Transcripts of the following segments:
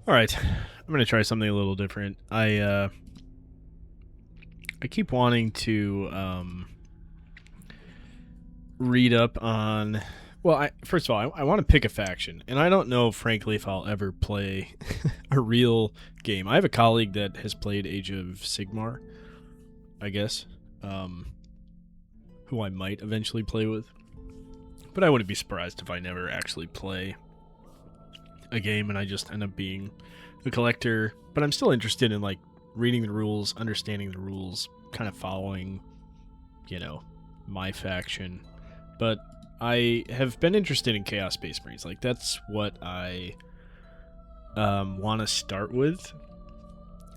All right, I'm gonna try something a little different. I keep wanting to read up on. Well, first of all, I want to pick a faction, and I don't know, frankly, if I'll ever play a real game. I have a colleague that has played Age of Sigmar, I guess, who I might eventually play with, but I wouldn't be surprised if I never actually play a game and I just end up being a collector. But I'm still interested in like reading the rules, understanding the rules, kind of following, my faction. But I have been interested in Chaos Space Marines. Like that's what I want to start with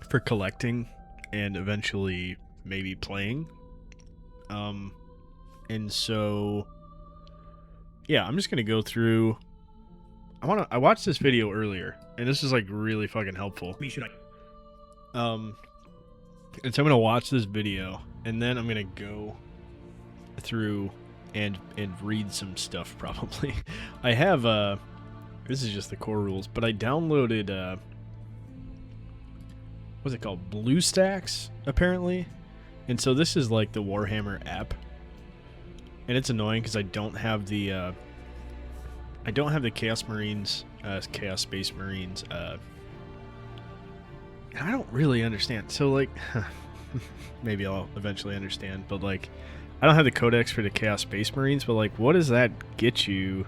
for collecting and eventually maybe playing. And so yeah, I'm just gonna go through. I watched this video earlier, and this is like really fucking helpful. Should I? And so I'm gonna watch this video, and then I'm gonna go through and read some stuff. Probably, I have this is just the core rules, but I downloaded what's it called, BlueStacks apparently, and so this is like the Warhammer app, and it's annoying because I don't have the Chaos Marines, Chaos Space Marines. I don't really understand. So, like, maybe I'll eventually understand. But, like, I don't have the codex for the Chaos Space Marines. But, like, what does that get you?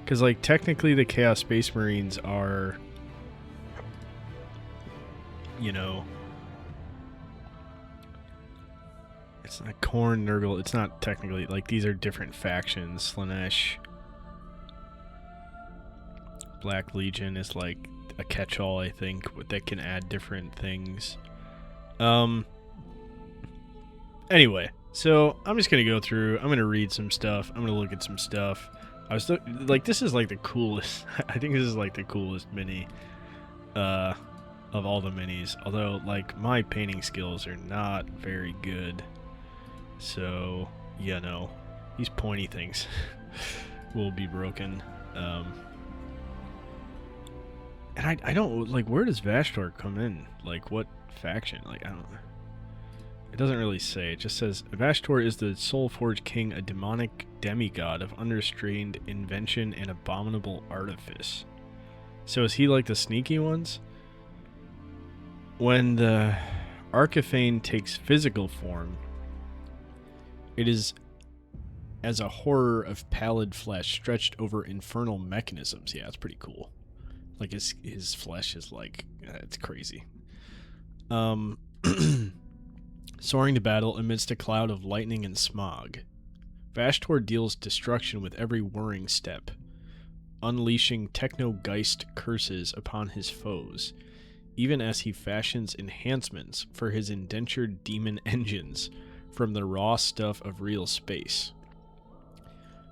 Because, like, technically the Chaos Space Marines are, it's not Khorne, Nurgle. It's not technically, like, these are different factions. Slaanesh. Black Legion is like a catch-all, I think, that can add different things. Anyway, so I'm just gonna go through. I'm gonna read some stuff. I'm gonna look at some stuff. I was like, this is like the coolest. I think this is like the coolest mini, of all the minis. Although, like, my painting skills are not very good, so these pointy things will be broken. And I don't, like, where does Vashtor come in? Like, what faction? Like, I don't know. It doesn't really say. It just says, Vashtor is the Soulforge King, a demonic demigod of unrestrained invention and abominable artifice. So is he like the sneaky ones? When the Archaphane takes physical form, it is as a horror of pallid flesh stretched over infernal mechanisms. Yeah, it's pretty cool. Like, his flesh is like, it's crazy. Soaring to battle amidst a cloud of lightning and smog, Vashtor deals destruction with every whirring step, unleashing techno-geist curses upon his foes, even as he fashions enhancements for his indentured demon engines from the raw stuff of real space.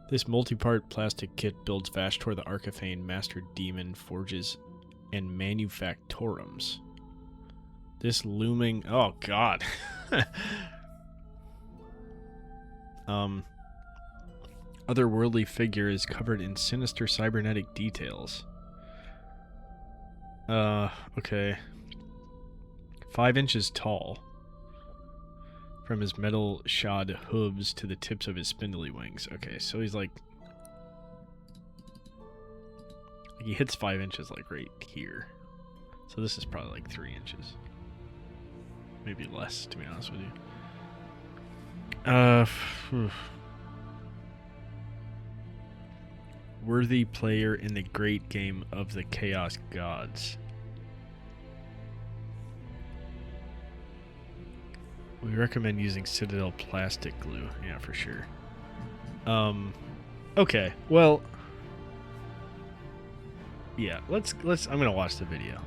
This multi-part plastic kit builds Vashtor the Archaphane Master Demon Forges and Manufactorums. This looming... Oh, God. Otherworldly figure is covered in sinister cybernetic details. Okay. 5 inches tall. From his metal shod hooves to the tips of his spindly wings. Okay, so he's like... He hits 5 inches, like, right here. So this is probably like 3 inches. Maybe less, to be honest with you. Worthy player in the great game of the Chaos Gods. We recommend using Citadel plastic glue. Yeah, for sure. Okay. Well, yeah, let's I'm going to watch the video.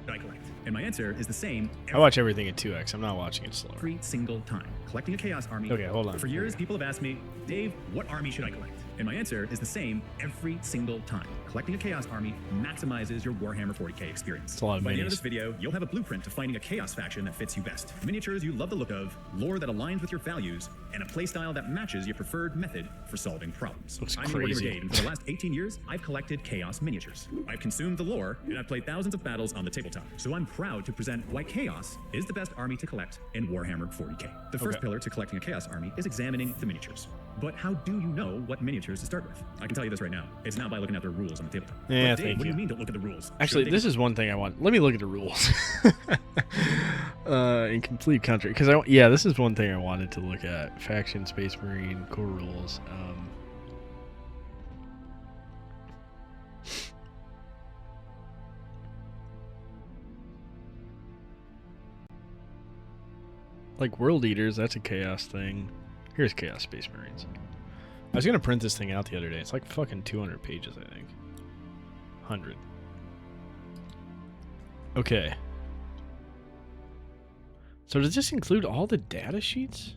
I collect? And my answer is the same. I watch everything at 2x. I'm not watching it slower. Every single time. Collecting a Chaos army. Okay, hold on. For years, people have asked me, Dave, what army should I collect? And my answer is the same every single time. Collecting a Chaos army maximizes your Warhammer 40k experience. It's a lot of By the end of minis. this video, you'll have a blueprint to finding a Chaos faction that fits you best. Miniatures you love the look of, lore that aligns with your values, and a playstyle that matches your preferred method for solving problems. Looks I'm your Warrior crazy. Brigade, and for the last 18 years, I've collected Chaos miniatures. I've consumed the lore, and I've played thousands of battles on the tabletop. So I'm proud to present why Chaos is the best army to collect in Warhammer 40k. The first Okay. pillar to collecting a Chaos army is examining the miniatures. But how do you know what miniatures to start with? I can tell you this right now. It's not by looking at their rules on the tabletop. Yeah, But Dave, thank what do you. you mean don't look at the rules? Actually, Shouldn't this they- is one thing I want. Let me look at the rules. In complete country, because this is one thing I wanted to look at. Faction, Space Marine, core rules. Like World Eaters, that's a Chaos thing. Here's Chaos Space Marines. I was gonna print this thing out the other day. It's like fucking 200 pages, I think. 100. Okay. So does this include all the data sheets?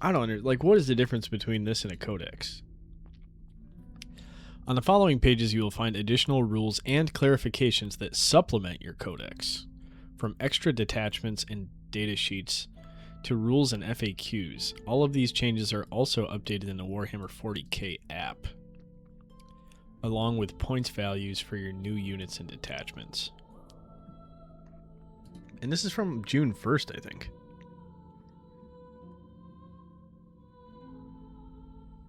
I don't know. Like, what is the difference between this and a codex? On the following pages, you will find additional rules and clarifications that supplement your codex. From extra detachments and data sheets to rules and FAQs. All of these changes are also updated in the Warhammer 40k app, along with points values for your new units and detachments. And this is from June 1st, I think.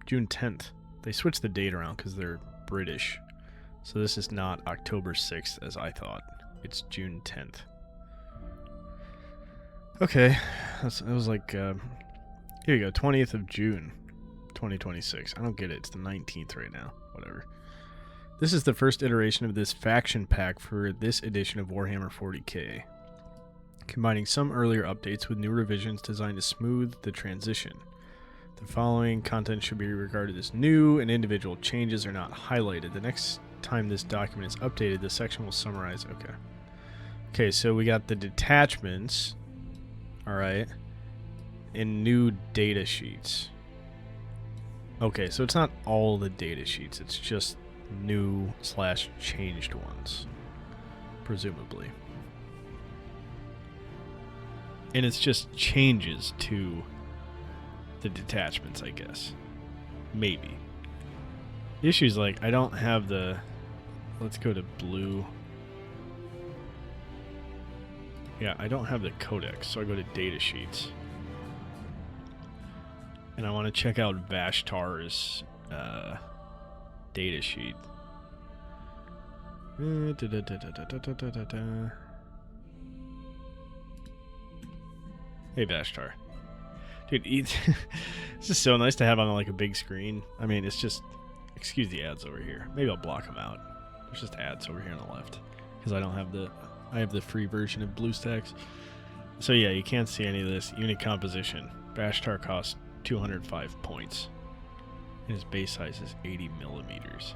June 10th. They switched the date around because they're British. So this is not October 6th as I thought. It's June 10th. Okay. It was like, here you go, 20th of June, 2026. I don't get it. It's the 19th right now. Whatever. This is the first iteration of this faction pack for this edition of Warhammer 40k, combining some earlier updates with new revisions designed to smooth the transition. The following content should be regarded as new, and individual changes are not highlighted. The next time this document is updated, the section will summarize. Okay, so we got the detachments, alright, and new data sheets. Okay, so it's not all the data sheets, it's just new/changed ones, presumably. And it's just changes to the detachments, I guess. Maybe. The issue is, like, I don't have the... Let's go to blue. Yeah, I don't have the codex, so I go to data sheets. And I want to check out Vashtar's data sheet. Hey, Vashtar. Dude, it's just so nice to have on like a big screen. I mean, it's just... Excuse the ads over here. Maybe I'll block them out. There's just ads over here on the left. Because I don't have the... I have the free version of BlueStacks. So yeah, you can't see any of this. Unit composition. Vashtar costs 205 points. And his base size is 80 millimeters.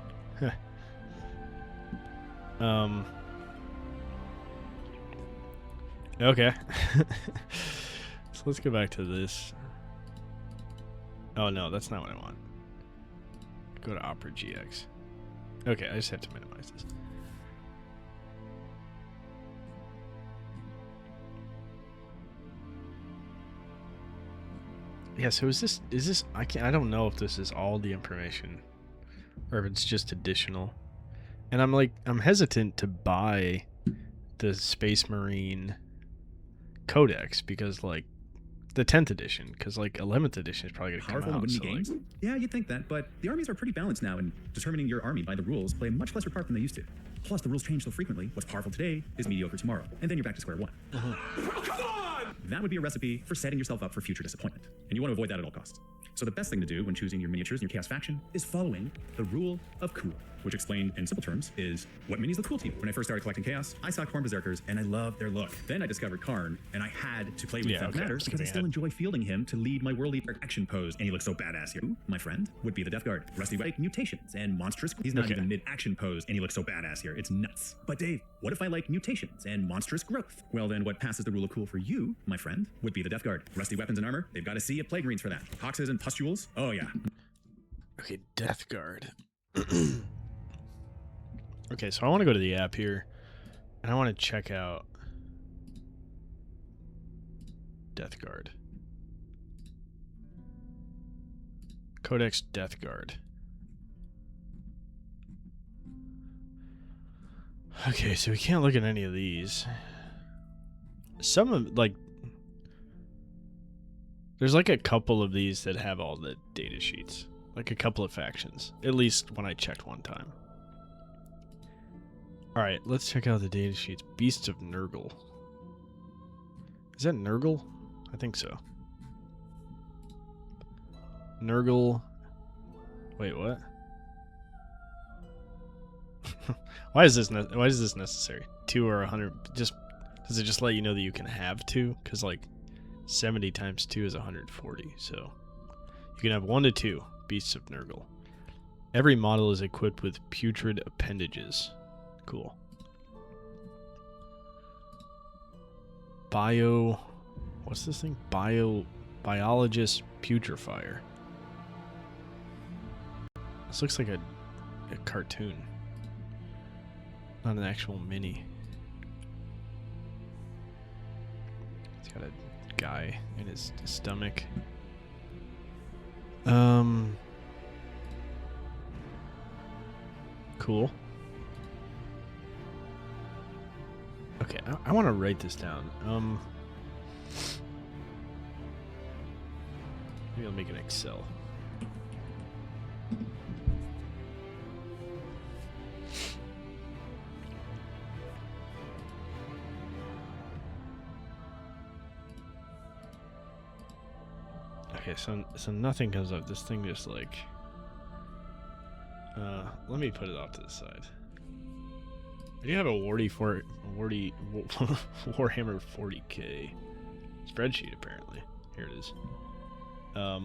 Okay. So let's go back to this. Oh no, that's not what I want. Go to Opera GX. Okay, I just have to minimize this. Yeah, so is this I don't know if this is all the information or if it's just additional. And I'm hesitant to buy the Space Marine Codex because like the 10th edition, because like 11th edition is probably going to come Powerful and out. wouldn't So, be games? like, Yeah, you'd think that, but the armies are pretty balanced now, and determining your army by the rules play a much lesser part than they used to. Plus, the rules change so frequently, what's powerful today is mediocre tomorrow, and then you're back to square one. That would be a recipe for setting yourself up for future disappointment, and you want to avoid that at all costs. So the best thing to do when choosing your miniatures in your Chaos faction is following the rule of cool, which explained in simple terms is what minis look cool to you. When I first started collecting Chaos, I saw Khorne Berserkers and I loved their look. Then I discovered Karn and I had to play with that matters because I still enjoy fielding him to lead my World Leader action pose, and he looks so badass here. Who, my friend, would be the Death Guard. Rusty like mutations and monstrous. He's not even mid-action pose and he looks so badass here. It's nuts. But Dave, what if I like mutations and monstrous growth? Well then what passes the rule of cool for you, my friend, would be the Death Guard. Rusty weapons and armor, they've got a sea of plague marines for that. Hoxes and pustules, oh yeah. Okay, Death Guard. Okay, so I want to go to the app here, and I want to check out Death Guard. Codex Death Guard. Okay, so we can't look at any of these. Some of, like, there's like a couple of these that have all the data sheets. Like a couple of factions. At least when I checked one time. Alright, let's check out the data sheets. Beasts of Nurgle. Is that Nurgle? I think so. Nurgle. Wait, what? Why is this necessary? 2 or 100? Just does it just let you know that you can have 2? Because like 70 times 2 is 140. So you can have 1 to 2 Beasts of Nurgle. Every model is equipped with putrid appendages. Cool. What's this thing? Biologist Putrefier. This looks like a cartoon. Not an actual mini. It's got a guy in his stomach. Cool. Okay, I want to write this down. Maybe I'll make an Excel. Okay, so nothing comes up. This thing just like... let me put it off to the side. I do have a Warhammer 40k spreadsheet, apparently. Here it is. Are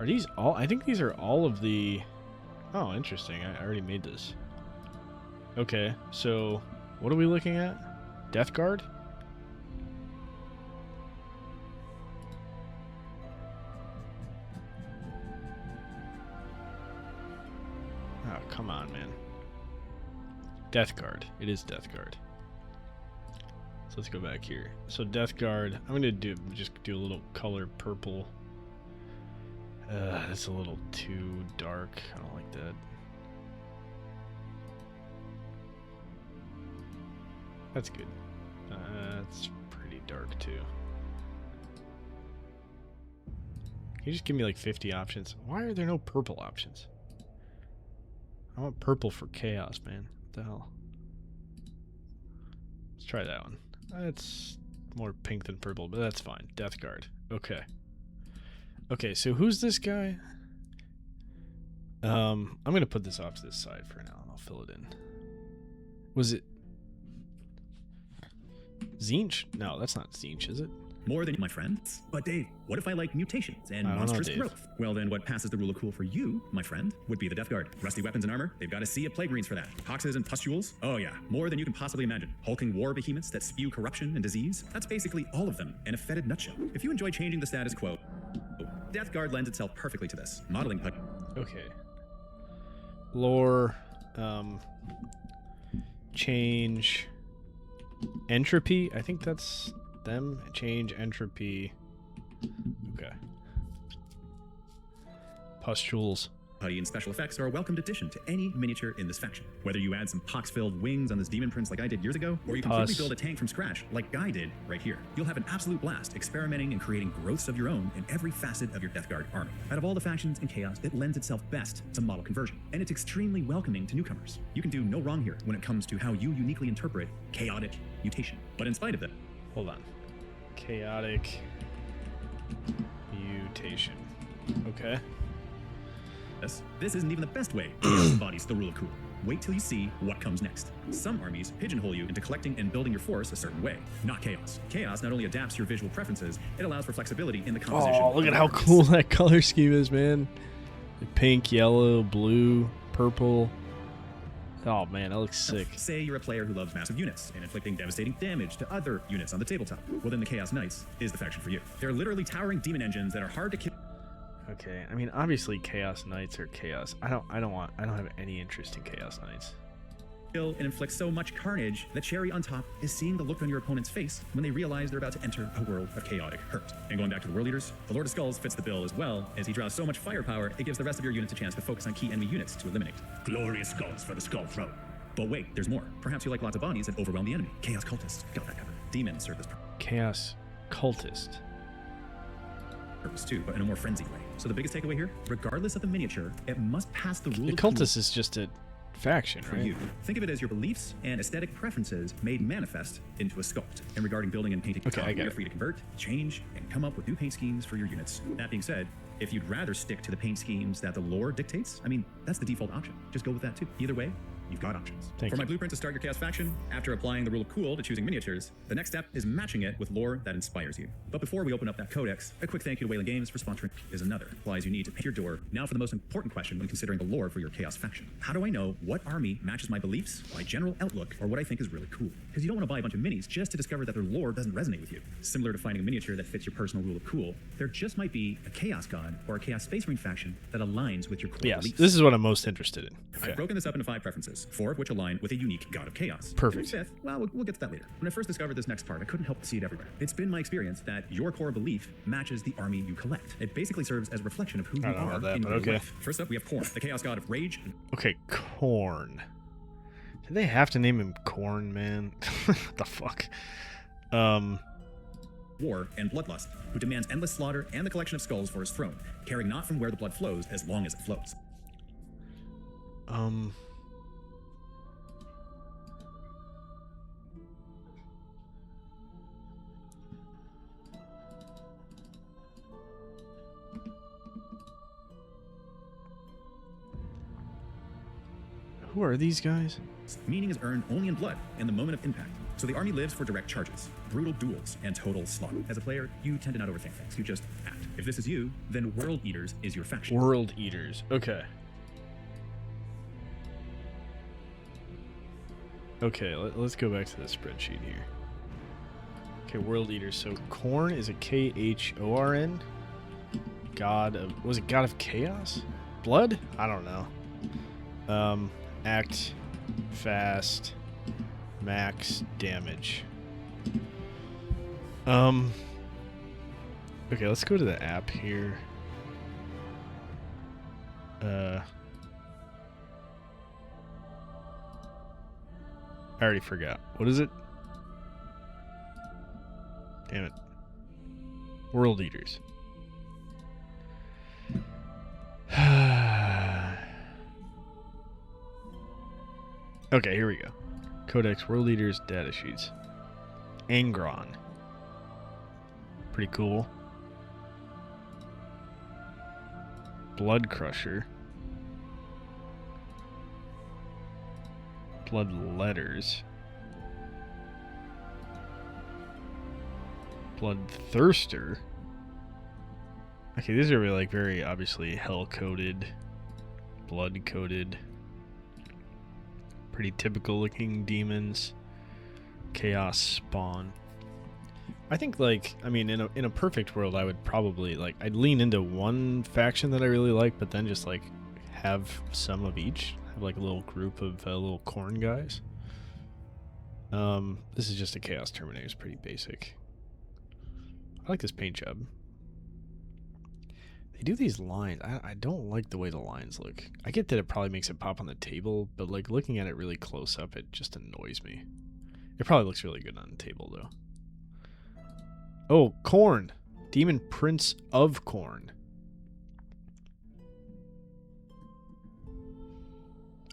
these all? I think these are all of the... Oh, interesting. I already made this. Okay, so what are we looking at? Death Guard? Oh, come on, man. Death Guard. It is Death Guard. So let's go back here. So Death Guard, I'm gonna just do a little color purple. That's a little too dark. I don't like that. That's good. That's pretty dark too. Can you just give me like 50 options? Why are there no purple options? I want purple for chaos, man. What the hell? Let's try that one. That's more pink than purple, but that's fine. Death Guard. Okay. Okay, so who's this guy? I'm gonna put this off to this side for now, and I'll fill it in. Was it Tzeentch? No, that's not Tzeentch, is it? More than my friends. But Dave, what if I like mutations and monstrous growth? Well then what passes the rule of cool for you, my friend, would be the Death Guard. Rusty weapons and armor, they've got a sea of plague marines for that. Hoxes and pustules, oh yeah, more than you can possibly imagine. Hulking war behemoths that spew corruption and disease, that's basically all of them in a fetid nutshell. If you enjoy changing the status quo, Death Guard lends itself perfectly to this. Modeling okay. Lore, change, entropy, I think that's them. Change, entropy. Okay. Pustules. Putty and special effects are a welcomed addition to any miniature in this faction. Whether you add some pox-filled wings on this demon prince like I did years ago, or you completely build a tank from scratch like Guy did right here, you'll have an absolute blast experimenting and creating growths of your own in every facet of your Death Guard army. Out of all the factions in Chaos, it lends itself best to model conversion, and it's extremely welcoming to newcomers. You can do no wrong here when it comes to how you uniquely interpret chaotic mutation. But in spite of that, hold on. Chaotic reputation. Okay. This isn't even the best way Chaos embodies the rule of cool. Wait till you see what comes next. Some armies pigeonhole you into collecting and building your force a certain way, not Chaos. Chaos not only adapts to your visual preferences, it allows for flexibility in the composition. Oh, look of at how armies. cool that color scheme is, man. Pink, yellow, blue, purple. Oh man, that looks sick. Say you're a player who loves massive units and inflicting devastating damage to other units on the tabletop. Well, then the Chaos Knights is the faction for you. They're literally towering demon engines that are hard to kill. Okay, I mean obviously Chaos Knights are chaos. I don't have any interest in Chaos Knights. And inflict so much carnage that cherry on top is seeing the look on your opponent's face when they realize they're about to enter a world of chaotic hurt. And going back to the World Eaters, the Lord of Skulls fits the bill as well, as he draws so much firepower, it gives the rest of your units a chance to focus on key enemy units to eliminate. Glorious skulls for the Skull Throne. But wait, there's more. Perhaps you like lots of bodies that overwhelm the enemy. Chaos Cultists, got that covered. Demons serve this Chaos Cultist. purpose too, but in a more frenzied way. So the biggest takeaway here, regardless of the miniature, it must pass the rule The of cool Cultist is just a faction, for right? you. Think of it as your beliefs and aesthetic preferences made manifest into a sculpt. And regarding building and painting, Okay, I get you're it. free to convert, change, and come up with new paint schemes for your units. That being said, if you'd rather stick to the paint schemes that the lore dictates, I mean, that's the default option. Just go with that too. Either way, you've got options. Thank For my you. blueprint to start your Chaos faction, after applying the rule of cool to choosing miniatures, the next step is matching it with lore that inspires you. But before we open up that codex, a quick thank you to Wayland Games for sponsoring is another. Supplies you need to paint your door. Now for the most important question when considering the lore for your Chaos faction. How do I know what army matches my beliefs, my general outlook, or what I think is really cool? Because you don't want to buy a bunch of minis just to discover that their lore doesn't resonate with you. Similar to finding a miniature that fits your personal rule of cool, there just might be a Chaos God or a Chaos Space Marine faction that aligns with your core Yes, beliefs. this is what I'm most interested in. Okay. I've broken this up into 5 preferences, 4 of which align with a unique god of chaos. Perfect. The 5th, well, we'll get to that later. When I first discovered this next part, I couldn't help but see it everywhere. It's been my experience that your core belief matches the army you collect. It basically serves as a reflection of who you I don't know are about that, in but real okay. life. First up, we have Khorne, the chaos god of rage and Okay, Corn. Did they have to name him Corn, man? What the fuck? war and bloodlust, who demands endless slaughter and the collection of skulls for his throne, caring not from where the blood flows as long as it flows. Who are these guys? Meaning is earned only in blood and the moment of impact. So the army lives for direct charges, brutal duels, and total slaughter. As a player, you tend to not overthink things. You just act. If this is you, then World Eaters is your faction. World Eaters. Okay. Okay, let's go back to the spreadsheet here. Okay, World Eaters. So Corn is a Khorn. God of, was it God of Chaos? Blood? I don't know. Act fast, max damage. Okay, let's go to the app here. I already forgot. What is it? Damn it. World Eaters. Okay, here we go. Codex World Eaters data sheets. Angron. Pretty cool. Blood Crusher. Blood Letters. Blood Thirster. Okay, these are really, like, very obviously hell-coded, blood-coded, pretty typical looking demons. Chaos Spawn. I think, like, I mean, in a perfect world, I would probably, like, I'd lean into one faction that I really like, but then just, like, have some of each. Have, like, a little group of little corn guys. This is just a Chaos Terminator. It's pretty basic. I like this paint job. They do these lines. I don't like the way the lines look. I get that it probably makes it pop on the table, but, like, looking at it really close up, it just annoys me. It probably looks really good on the table, though. Oh, Khorne. Demon Prince of Khorne.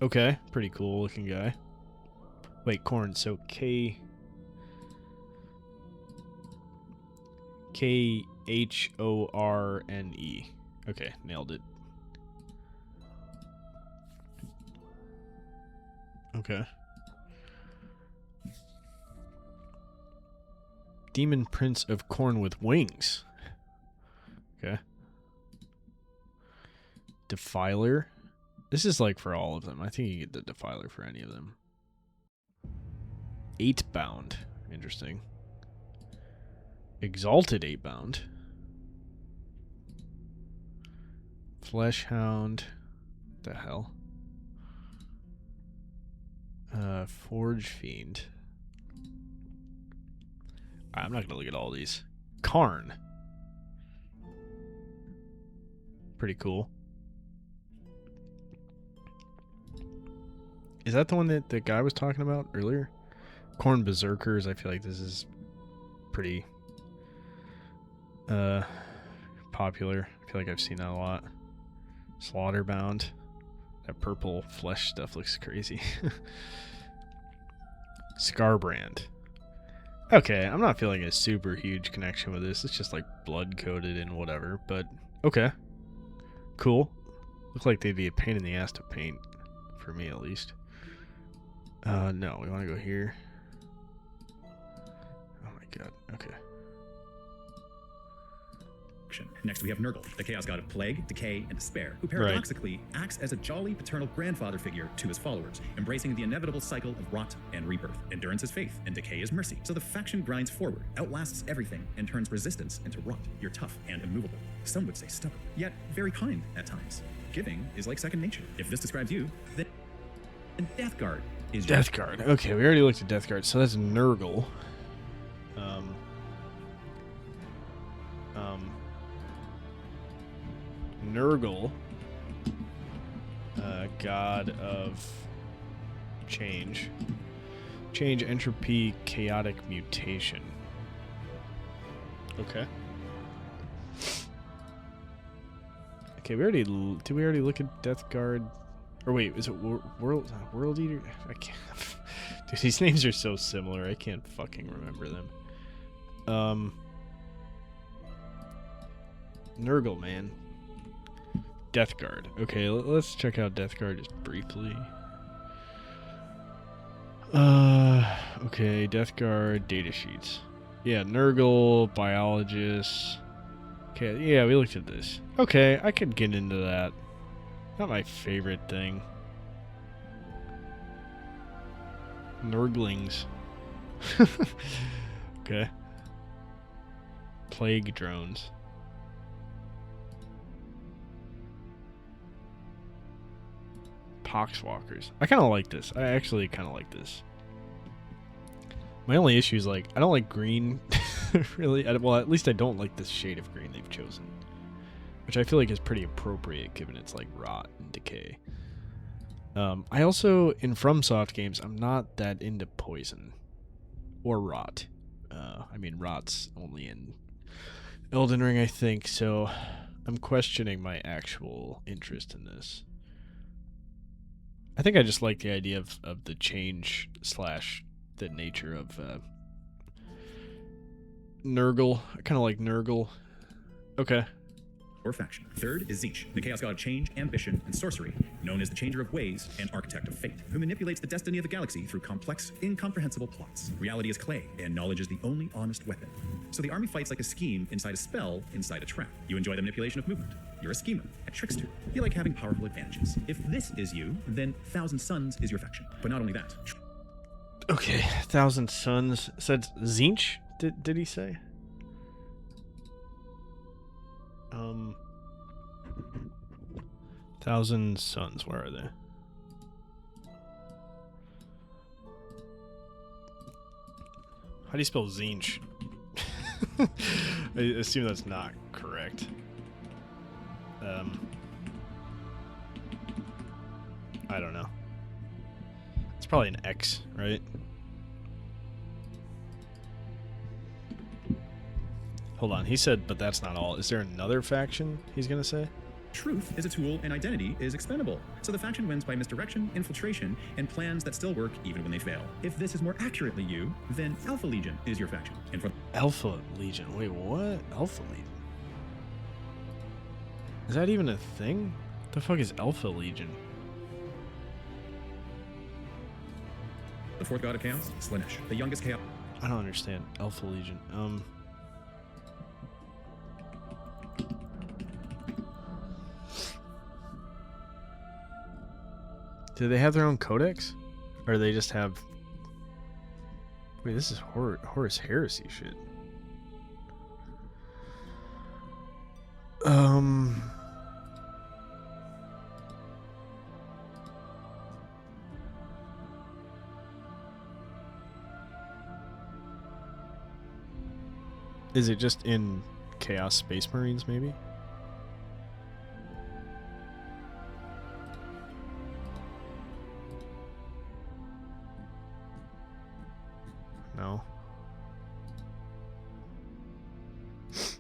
Okay, pretty cool looking guy. Wait, Khorne, so Horne. Okay, nailed it. Okay. Demon Prince of Khorne with wings. Okay. Defiler. This is like for all of them. I think you get the Defiler for any of them. 8-bound. Interesting. Exalted 8-bound. Fleshhound. The hell? Forge Fiend. I'm not gonna look at all these. Karn. Pretty cool. Is that the one that the guy was talking about earlier? Khorne Berserkers. I feel like this is pretty popular. I feel like I've seen that a lot. Slaughterbound. That purple flesh stuff looks crazy. Scarbrand. Okay, I'm not feeling a super huge connection with this. It's just like blood coated and whatever, but okay. Cool. Look like they'd be a pain in the ass to paint, for me at least. No, we want to go here. Oh my god, okay. Next, we have Nurgle, the chaos god of plague, decay, and despair, who paradoxically acts as a jolly paternal grandfather figure to his followers, embracing the inevitable cycle of rot and rebirth. Endurance is faith, and decay is mercy. So the faction grinds forward, outlasts everything, and turns resistance into rot. You're tough and immovable. Some would say stubborn, yet very kind at times. Giving is like second nature. If this describes you, then Death Guard is your... Death Guard. Okay, we already looked at Death Guard, so that's Nurgle. Nurgle, god of change, entropy, chaotic mutation. Okay. Okay, did we already look at Death Guard? Or wait, is it World Eater? I can't. Dude, these names are so similar. I can't fucking remember them. Nurgle, man. Death Guard. Okay, let's check out Death Guard just briefly. Okay, Death Guard data sheets. Yeah, Nurgle, biologist. Okay, yeah, we looked at this. Okay, I could get into that. Not my favorite thing. Nurglings. Okay. Plague drones. Poxwalkers. I kind of like this. I actually kind of like this. My only issue is, like, I don't like green. Really. Well, at least I don't like this shade of green they've chosen. Which I feel like is pretty appropriate given it's, like, rot and decay. I also, in FromSoft games, I'm not that into poison. Or rot. I mean, rot's only in Elden Ring, I think, so I'm questioning my actual interest in this. I think I just like the idea of the change / the nature of Nurgle. I kind of like Nurgle. Okay. Or faction. Third is Tzeentch, the chaos god of change, ambition, and sorcery, known as the changer of ways and architect of fate, who manipulates the destiny of the galaxy through complex, incomprehensible plots. Reality is clay, and knowledge is the only honest weapon. So the army fights like a scheme inside a spell inside a trap. You enjoy the manipulation of movement. You're a schemer, a trickster. You like having powerful advantages. If this is you, then Thousand Suns is your faction. But not only that. Okay, Thousand Suns. Said Tzeentch? Did he say? Thousand Suns, where are they? How do you spell Tzeentch? I assume that's not correct. I don't know. It's probably an X, right? Hold on, he said, but that's not all. Is there another faction he's gonna say? Truth is a tool and identity is expendable. So the faction wins by misdirection, infiltration, and plans that still work even when they fail. If this is more accurately you, then Alpha Legion is your faction. And for Alpha Legion. Wait, what? Alpha Legion. Is that even a thing? What the fuck is Alpha Legion? The fourth god of chaos, Slaanesh, the youngest chaos. I don't understand. Alpha Legion. Do they have their own codex? Or they just have... Wait, this is Horus Heresy shit. Is it just in Chaos Space Marines, maybe? No. It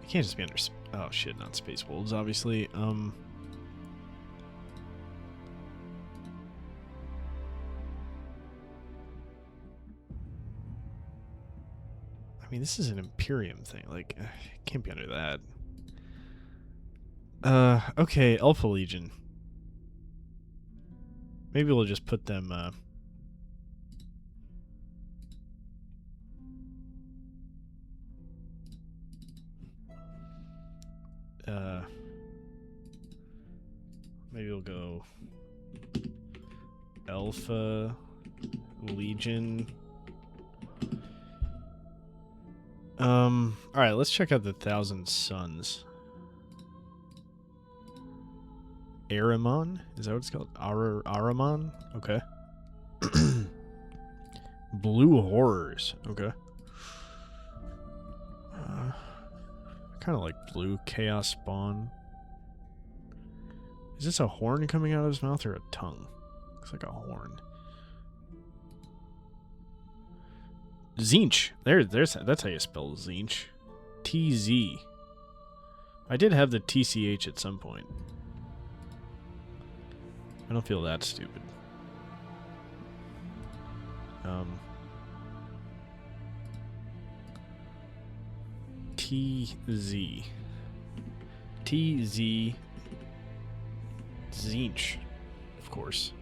can't just be under... Oh shit, not Space Wolves, obviously. I mean, this is an Imperium thing. Like, it can't be under that. Okay, Alpha Legion. Maybe we'll just put them, maybe we'll go Alpha Legion. Alright, let's check out the Thousand Suns. Ahriman? Is that what it's called? Ahriman? Okay. Blue Horrors. Okay. Kind of like blue Chaos Spawn. Is this a horn coming out of his mouth or a tongue? Looks like a horn. Tzeentch. That's how you spell Tzeentch. T-Z. I did have the TCH at some point. I don't feel that stupid. T-Z. T-Z. Tzeentch. Of course.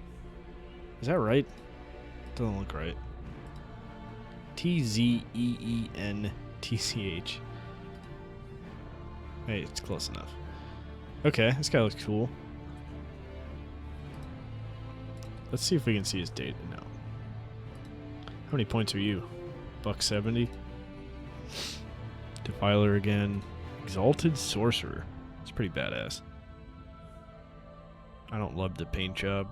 Is that right? Doesn't look right. T-Z-E-E-N-T-C-H. Hey, it's close enough. Okay, this guy looks cool. Let's see if we can see his data now. How many points are you? $170. Defiler again. Exalted Sorcerer. It's pretty badass. I don't love the paint job.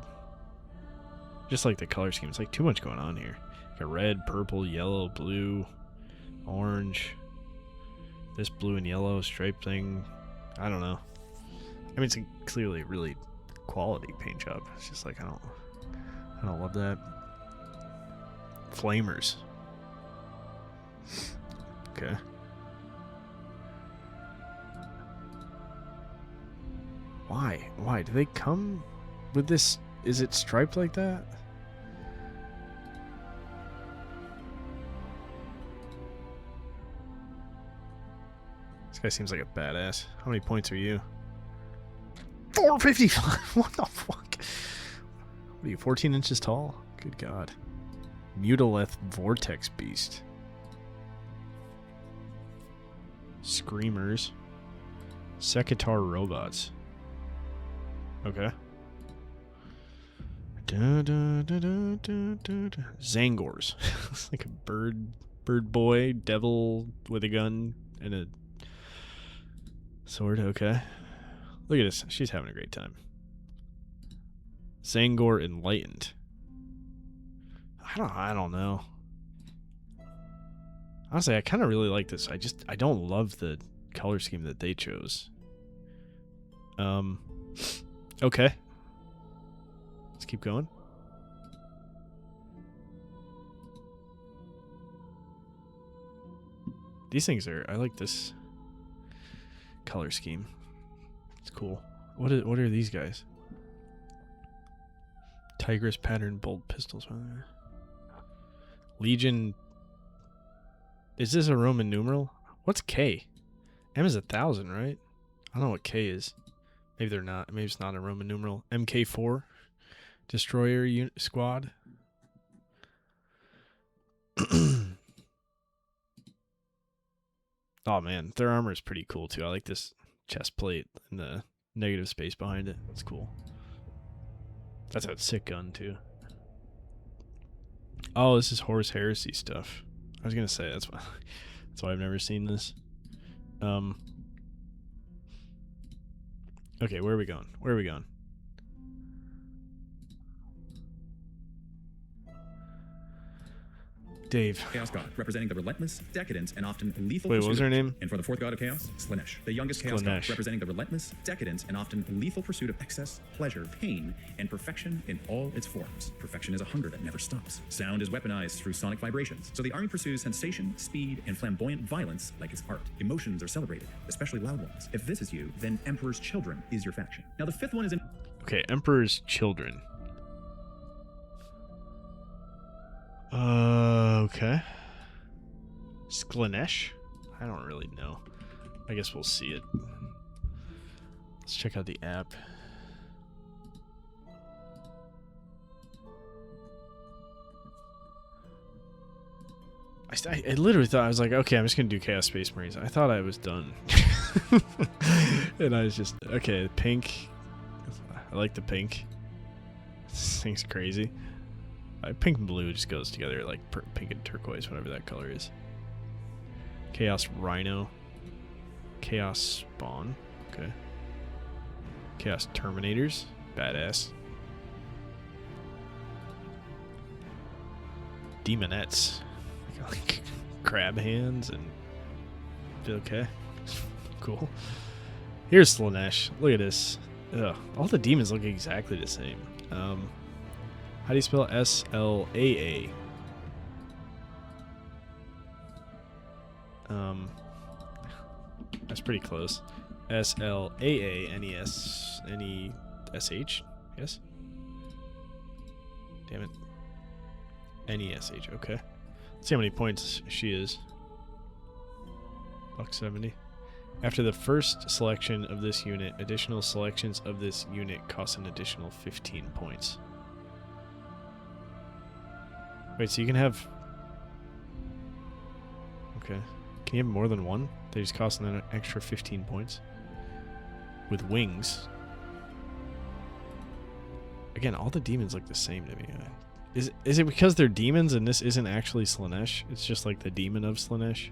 Just like the color scheme. It's like too much going on here. Got red, purple, yellow, blue, orange. This blue and yellow stripe thing. I don't know. I mean, it's a clearly really quality paint job. It's just like I don't love that. Flamers. Okay. Why? Why? Do they come with this? Is it striped like that? This guy seems like a badass. How many points are you? 455! What the fuck? What are you, 14 inches tall? Good God. Mutaleth Vortex Beast. Screamers. Sekitar Robots. Okay. Zangors. It's like a bird boy, devil with a gun and a sword. Okay. Look at this. She's having a great time. Zangor Enlightened. I don't know. Honestly, I kind of really like this. I don't love the color scheme that they chose. Okay. Let's keep going. These things are... I like this color scheme. It's cool. What are these guys? Tigress pattern bolt pistols. Legion Is this a Roman numeral? What's K? M is 1,000, right? I don't know what K is. Maybe they're not. Maybe it's not a Roman numeral. MK4, Destroyer Squad. Oh man, their armor is pretty cool too. I like this chest plate and the negative space behind it. It's cool. That's a sick gun too. Oh, this is Horus Heresy stuff. I was gonna say that's why I've never seen this. Okay, where are we going? Where are we going? Dave. Chaos God, representing the relentless, decadent, and often lethal Wait, what was pursuit her of- name? And for the fourth god of chaos, Slanesh, the youngest chaos god, Slaanesh. representing the relentless, decadent, and often lethal pursuit of excess, pleasure, pain, and perfection in all its forms. Perfection is a hunger that never stops. Sound is weaponized through sonic vibrations, so the army pursues sensation, speed, and flamboyant violence like it's art. Emotions are celebrated, especially loud ones. If this is you, then Emperor's Children is your faction. Now the fifth one is in... Okay, Emperor's Children. Okay. Slaanesh? I don't really know. I guess we'll see it. Let's check out the app. I literally thought, I was like, okay, I'm just going to do Chaos Space Marines. I thought I was done. And I was just, okay, pink. I like the pink. This thing's crazy. Pink and blue just goes together like pink and turquoise, whatever that color is. Chaos Rhino. Chaos Spawn. Okay. Chaos Terminators. Badass. Demonettes. Like crab hands and... Okay. Cool. Here's Slaanesh. Look at this. Ugh. All the demons look exactly the same. How do you spell S-L-A-A? That's pretty close. S-L-A-A-N-E-S-N-E-S-H? Yes? Damn it. N-E-S-H, okay. Let's see how many points she is. $170. After the first selection of this unit, additional selections of this unit cost an additional 15 points. Wait, so you can have... Okay. Can you have more than one? They just cost an extra 15 points. With wings. Again, all the demons look the same to me. Is it because they're demons and this isn't actually Slaanesh? It's just like the demon of Slaanesh?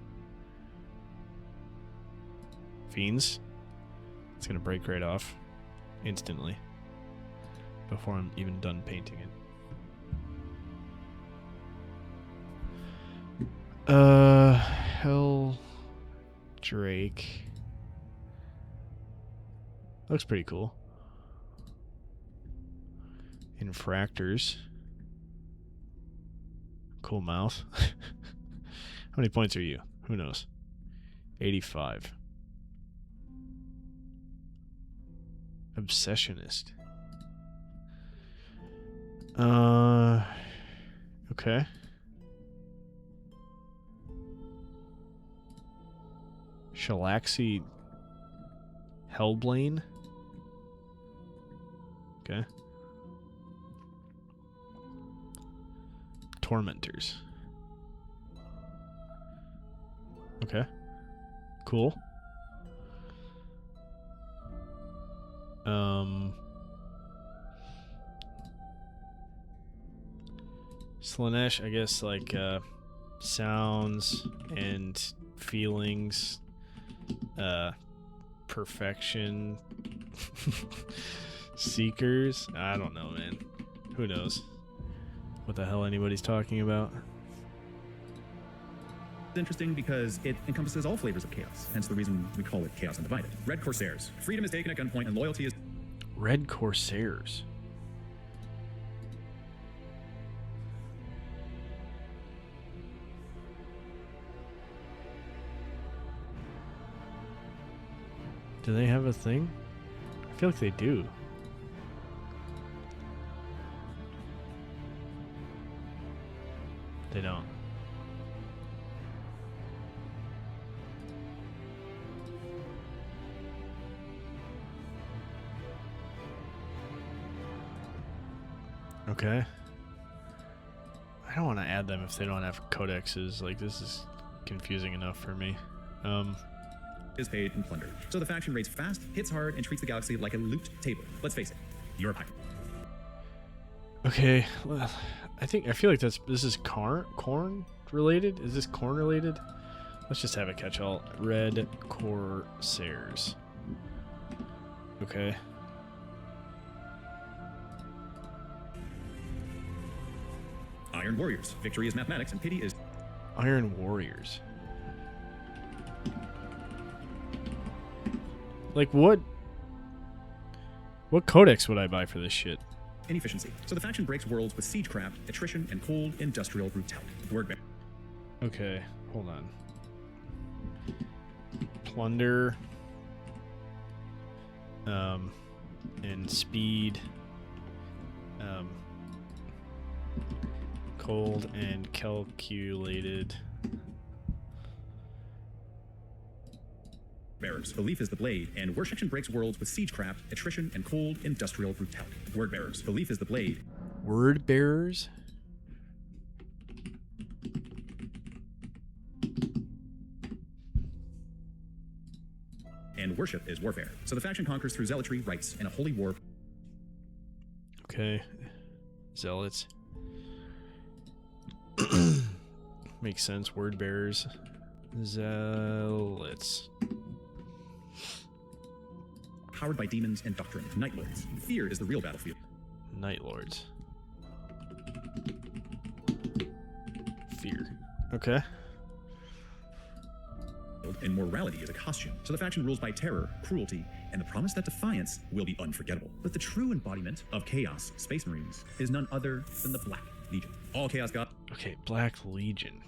Fiends. It's gonna break right off. Instantly. Before I'm even done painting it. Hell Drake. Looks pretty cool. Infractors. Cool mouth. How many points are you? Who knows? 85. Obsessionist. Okay. Shalaxi Hellblane. Okay. Tormentors. Okay. Cool. Slaanesh, I guess, like, sounds and feelings, perfection, seekers. I don't know, man. Who knows what the hell anybody's talking about? It's interesting because it encompasses all flavors of chaos, hence the reason we call it Chaos Undivided. Red Corsairs. Freedom is taken at gunpoint and loyalty is... Red Corsairs. Do they have a thing? I feel like they do. They don't. Okay. I don't want to add them if they don't have codexes. Like, this is confusing enough for me. Is paid and plundered. So the faction rates fast, hits hard, and treats the galaxy like a loot table. Let's face it, you're a pirate. Okay, well, I feel like this is corn related? Is this corn related? Let's just have a catch-all. Red Corsairs. Okay. Iron Warriors. Victory is mathematics, and pity is... Iron Warriors. Like, what codex would I buy for this shit? inefficiency. So the faction breaks worlds with siegecraft, attrition, and cold industrial brutality. Word. Okay, hold on. Plunder. And speed. Cold and calculated. Bearers. Belief is the blade, and worship breaks worlds with siegecraft, attrition, and cold industrial brutality. Word bearers. Belief is the blade. Word bearers? And worship is warfare. So the faction conquers through zealotry, rites, and a holy war. Okay. Zealots. Makes sense. Word bearers. Zealots. Powered by demons and doctrine. Night Lords. Fear is the real battlefield. Night Lords. Fear. Okay. And morality is a costume. So the faction rules by terror, cruelty, and the promise that defiance will be unforgettable. But the true embodiment of chaos, Space Marines, is none other than the Black Legion. All chaos god. Okay, Black Legion.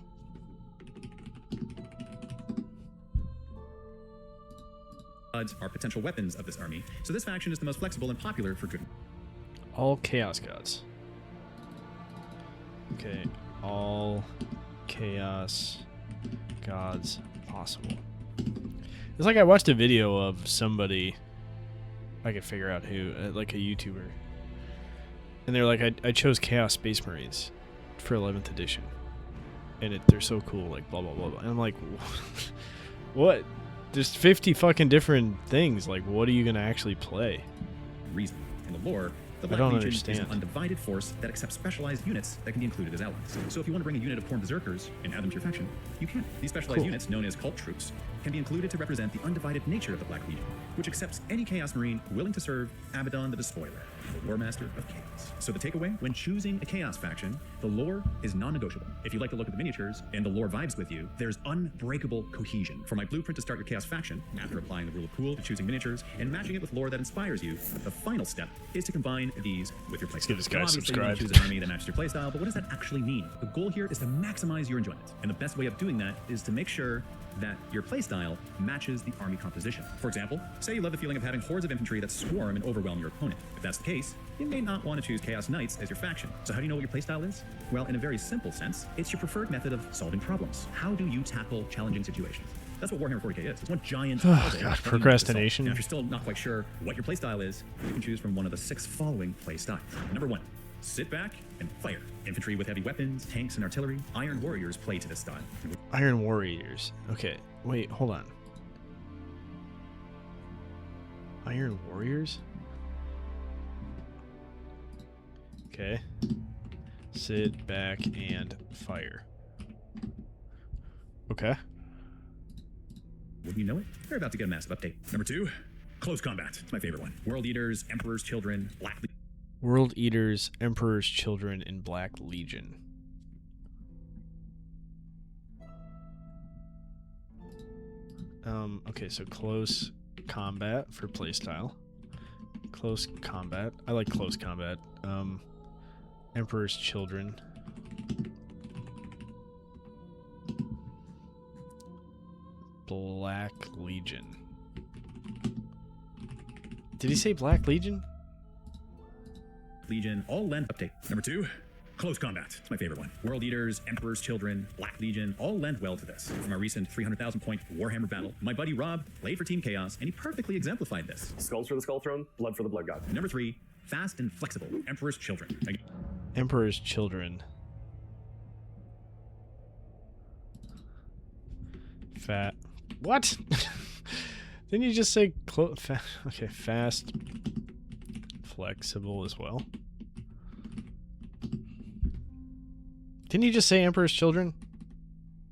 Gods are potential weapons of this army, so this faction is the most flexible and popular for good. All Chaos Gods. Okay, all Chaos Gods possible. It's like I watched a video of somebody, I could figure out who, like a YouTuber, and they're like, I chose Chaos Space Marines for 11th edition, and they're so cool, like blah blah blah blah. And I'm like, what? There's 50 fucking different things. Like, what are you gonna actually play? Reason. In the lore, the I Black don't Legion is understand. an undivided force that accepts specialized units that can be included as allies. So if you want to bring a unit of Khorne Berserkers and add them to your faction, you can. These specialized Cool. units, known as cult troops, can be included to represent the undivided nature of the Black Legion, which accepts any Chaos Marine willing to serve Abaddon the Despoiler, the War Master of Chaos. So the takeaway, when choosing a Chaos faction, the lore is non-negotiable. If you like to look at the miniatures and the lore vibes with you, there's unbreakable cohesion. For my blueprint to start your Chaos faction, after applying the rule of cool to choosing miniatures and matching it with lore that inspires you, the final step is to combine these with your playstyle. give this guy Now, obviously, you want to subscribed. choose an army that matches your playstyle, but what does that actually mean? The goal here is to maximize your enjoyment, and the best way of doing that is to make sure that your playstyle matches the army composition. For example, say you love the feeling of having hordes of infantry that swarm and overwhelm your opponent. If that's the case, you may not want to choose Chaos Knights as your faction. So how do you know what your playstyle is? Well, in a very simple sense, it's your preferred method of solving problems. How do you tackle challenging situations? That's what Warhammer 40k is. It's one giant puzzle that you God, need to solve. procrastination. And if you're still not quite sure what your playstyle is, you can choose from one of the 6 following playstyles. Number 1, sit back and fire. Infantry with heavy weapons, tanks, and artillery. Iron Warriors play to this style. Iron Warriors. Okay, wait, hold on. Iron Warriors? Okay. Sit back and fire. Okay. Wouldn't you know it? They're about to get a massive update. Number 2, close combat. It's my favorite one. World Eaters, Emperor's Children, Black World Eaters, Emperor's Children, and Black Legion. Okay, so close combat for playstyle. Close combat. I like close combat. Emperor's Children. Black Legion. Did he say Black Legion? Legion, all lend update. Number 2, close combat. It's my favorite one. World Eaters, Emperor's Children, Black Legion, all lend well to this. From our recent 300,000 point Warhammer battle, my buddy Rob played for Team Chaos, and he perfectly exemplified this. Skulls for the Skull Throne, blood for the Blood God. Number 3, fast and flexible. Emperor's Children. Again, Emperor's Children. Fat. What? Didn't you just say okay, fast, flexible as well? Didn't you just say Emperor's Children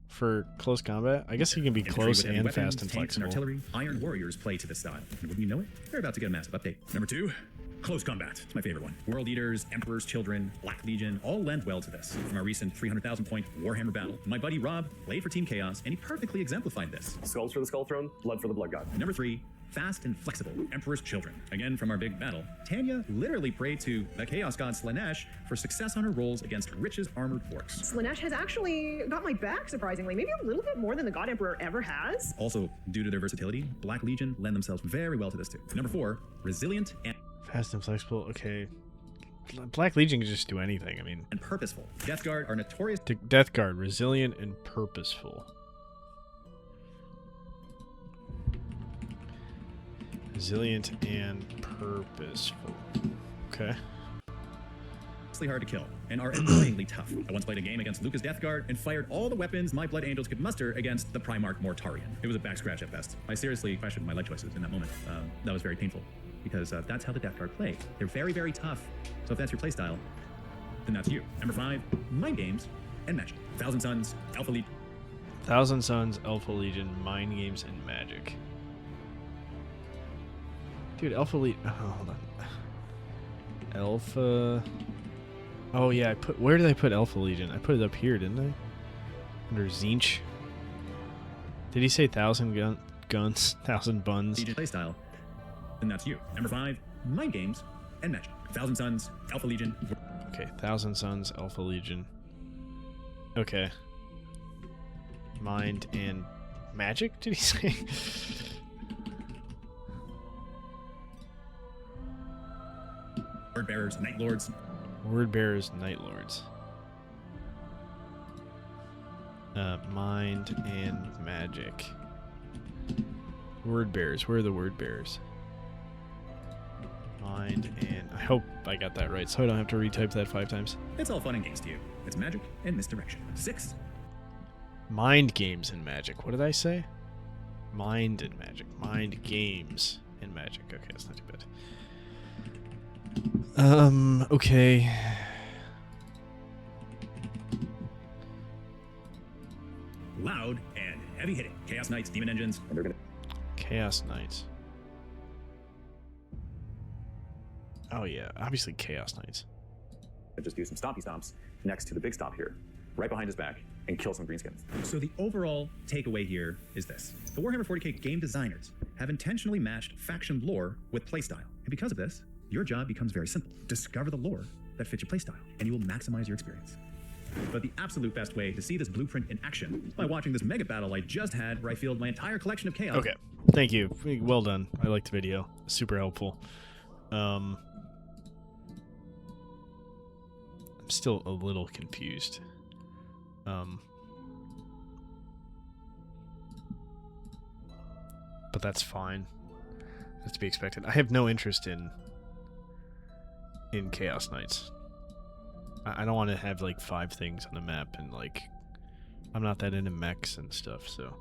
for close combat? I guess he can be Infantry close with heavy and weapons, fast and tanks, flexible. artillery, Iron Warriors play to this style. And wouldn't you know it, they're about to get a massive update. Number 2, close combat. It's my favorite one. World Eaters, Emperor's Children, Black Legion all lend well to this. From our recent 300,000 point Warhammer battle, my buddy Rob played for Team Chaos, and he perfectly exemplified this. Skulls for the Skull Throne, blood for the Blood God. Number 3, fast and flexible, Emperor's Children. Again, from our big battle, Tanya literally prayed to the Chaos God Slaanesh for success on her rolls against Rich's armored orcs. Slaanesh has actually got my back, surprisingly. Maybe a little bit more than the God Emperor ever has. Also, due to their versatility, Black Legion lend themselves very well to this too. Number 4, resilient Fast and flexible. Okay. Black Legion can just do anything. I mean, and purposeful. Death Guard are notorious. Death Guard, resilient and purposeful. Resilient and purposeful. Okay. Hard to kill and are annoyingly tough. I once played a game against Lucas Death Guard and fired all the weapons my Blood Angels could muster against the Primarch Mortarion. It was a back scratch at best. I seriously questioned my leg choices in that moment. That was very painful because that's how the Death Guard play. They're very, very tough. So if that's your playstyle, then that's you. Number 5, Mind Games and Magic. Thousand Suns, Alpha Legion. Thousand Suns, Alpha Legion, Mind Games, and Magic. Dude, Alpha Legion. Oh, hold on. Alpha. Oh yeah, where did I put Alpha Legion? I put it up here, didn't I? Under Zinch. Did he say 1,000 guns, 1,000 buns? Legion playstyle, then that's you. Number 5, Mind Games and Magic. Thousand Suns, Alpha Legion. Okay, Thousand Suns, Alpha Legion. Okay. Mind and Magic, did he say? Word Bearers, Night Lords. Word Bearers, Night Lords. Mind and Magic. Word Bearers. Where are the Word Bearers? Mind and... I hope I got that right, so I don't have to retype that 5 times. It's all fun and games to you. It's magic and misdirection. 6, Mind Games and Magic. What did I say? Mind and Magic. Mind Games and Magic. Okay, that's not too bad. Okay. Loud and heavy hitting. Chaos Knights, Demon Engines, and they're gonna... Chaos Knights. Oh yeah, obviously Chaos Knights. Just do some stompy stomps next to the big stomp here, right behind his back, and kill some greenskins. So the overall takeaway here is this. The Warhammer 40k game designers have intentionally matched faction lore with playstyle. And because of this, your job becomes very simple. Discover the lore that fits your playstyle, and you will maximize your experience. But the absolute best way to see this blueprint in action is by watching this mega battle I just had where I fielded my entire collection of chaos. Okay, thank you. Well done. I liked the video. Super helpful. I'm still a little confused. But that's fine. That's to be expected. I have no interest in Chaos Knights. I don't want to have like 5 things on the map, and like I'm not that into mechs and stuff, so.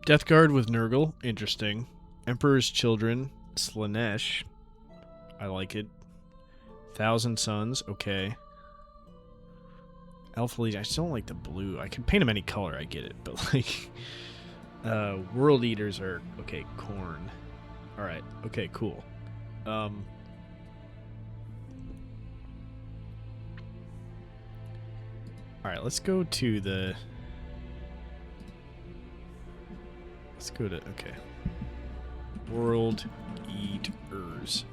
Death Guard with Nurgle, interesting. Emperor's Children, Slaanesh, I like it. Thousand Suns, okay. Alpha Legion, I just don't like the blue. I can paint them any color, I get it, but like World Eaters are okay. Corn, all right, okay, cool. All right, let's go to the. Let's go to okay. World Eaters.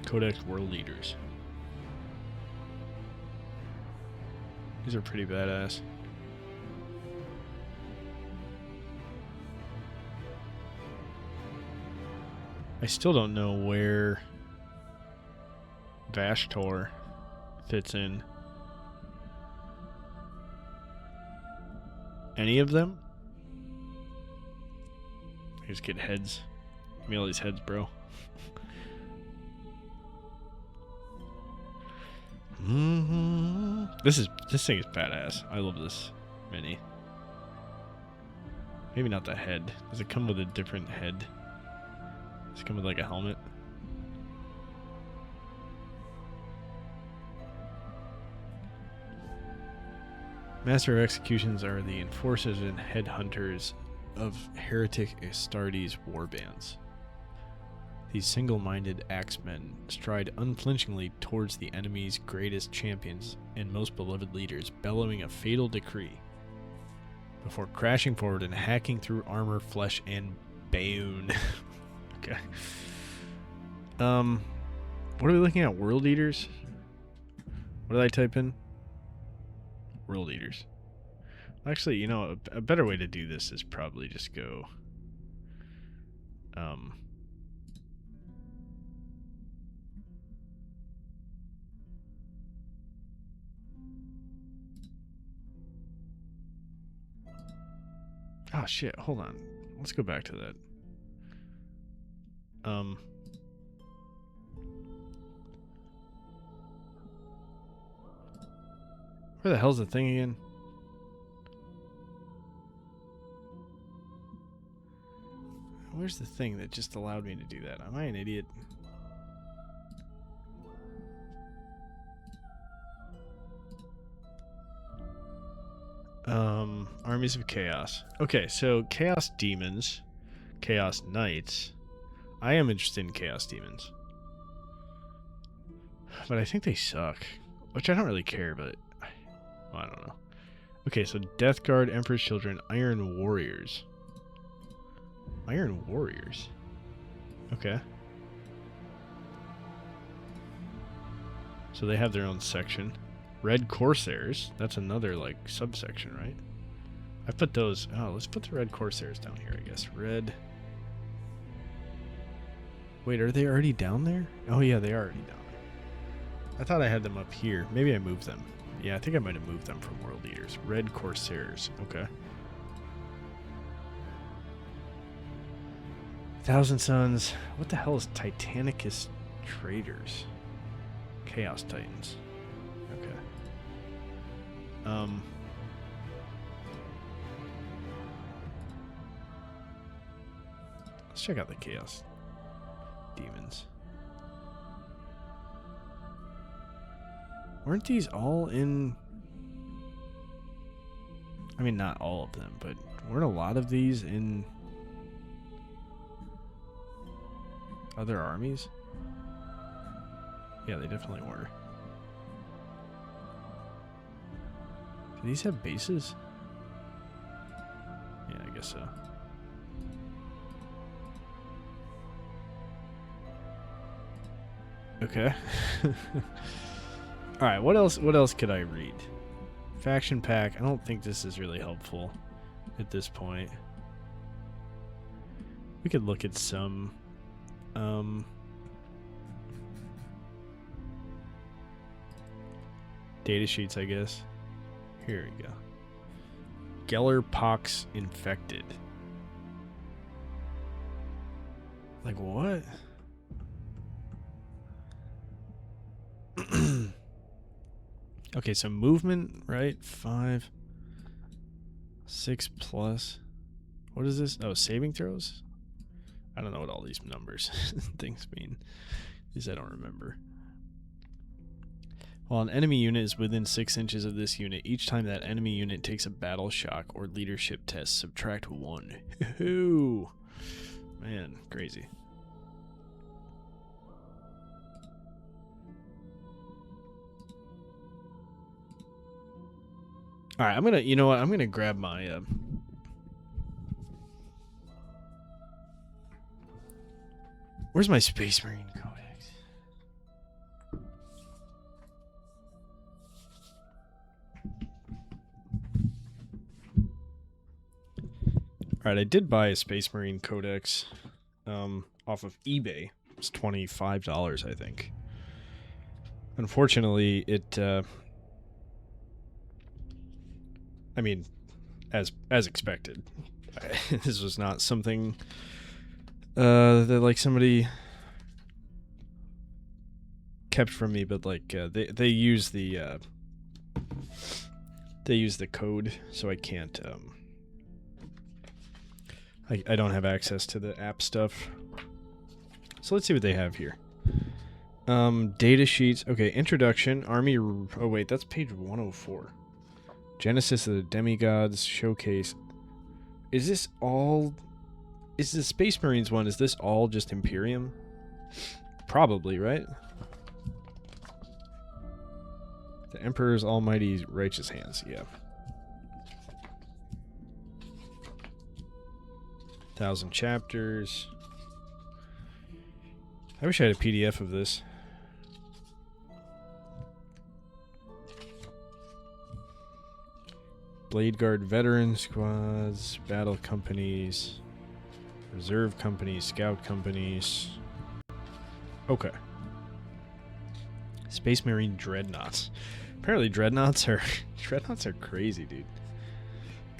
Codex World Eaters. These are pretty badass. I still don't know where Vashtor fits in. Any of them? just get heads. Give me all these heads, bro. This thing is badass. I love this mini. Maybe not the head. Does it come with a different head? Does it come with like a helmet? Master of Executions are the enforcers and headhunters of heretic Astartes warbands. These single-minded axemen stride unflinchingly towards the enemy's greatest champions and most beloved leaders, bellowing a fatal decree before crashing forward and hacking through armor, flesh, and bone. Okay. What are we looking at? World Eaters? What did I type in? World Eaters. Actually, you know, a better way to do this is probably just go... Oh shit, hold on. Let's go back to that. Where the hell's the thing again? Where's the thing that just allowed me to do that? Am I an idiot? Armies of Chaos. Okay, so Chaos Demons, Chaos Knights. I am interested in Chaos Demons. But I think they suck. Which I don't really care, but... Well, I don't know. Okay, so Death Guard, Emperor's Children, Iron Warriors. Iron Warriors? Okay. So they have their own section. Red Corsairs. That's another, like, subsection, right? I put those... Oh, let's put the Red Corsairs down here, I guess. Red... Wait, are they already down there? Oh, yeah, they are already down there. I thought I had them up here. Maybe I moved them. Yeah, I think I might have moved them from World Eaters. Red Corsairs. Okay. Thousand Suns. What the hell is Titanicus Traders? Chaos Titans. Okay. Let's check out the Chaos Demons. Weren't these all in... I mean, not all of them, but weren't a lot of these in other armies? Yeah, they definitely were. Do these have bases? Yeah, I guess so. Okay. All right, what else could I read? Faction pack. I don't think this is really helpful at this point. We could look at some data sheets, I guess. Here we go. Geller Pox infected. Like what? Okay, so movement, right? 5, 6 plus. What is this? Oh, saving throws? I don't know what all these numbers things mean. These I don't remember. While an enemy unit is within 6 inches of this unit, each time that enemy unit takes a battle shock or leadership test, subtract 1. Ooh. Man, crazy. All right, I'm gonna, you know what? I'm gonna grab my. Where's my Space Marine Codex? All right, I did buy a Space Marine Codex, off of eBay. It's $25, I think. Unfortunately, it. I mean, as expected, this was not something That like somebody kept from me, but like they use the code, so I can't I don't have access to the app stuff. So let's see what they have here. Data sheets. Okay, introduction, army. Oh wait, that's page 104. Genesis of the Demigods showcase. Is this all? Is the Space Marines one? Is this all just Imperium? Probably, right? The Emperor's almighty righteous hands. Yeah. 1,000 chapters. I wish I had a PDF of this. Blade Guard veteran squads, battle companies, reserve companies, scout companies. Okay. Space Marine dreadnoughts. Apparently dreadnoughts are crazy, dude.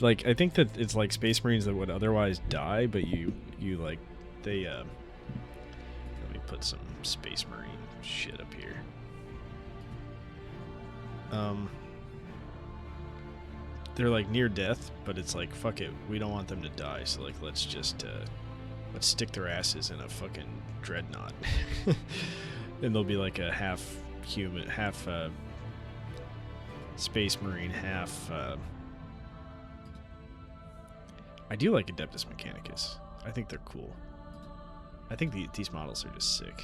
Like, I think that it's like Space Marines that would otherwise die, but you like they let me put some Space Marine shit up here. They're like near death, but it's like, fuck it, we don't want them to die, so like let's just let's stick their asses in a fucking dreadnought. And they'll be like a half human, half Space Marine, half I do like Adeptus Mechanicus. I think they're cool. I think these models are just sick.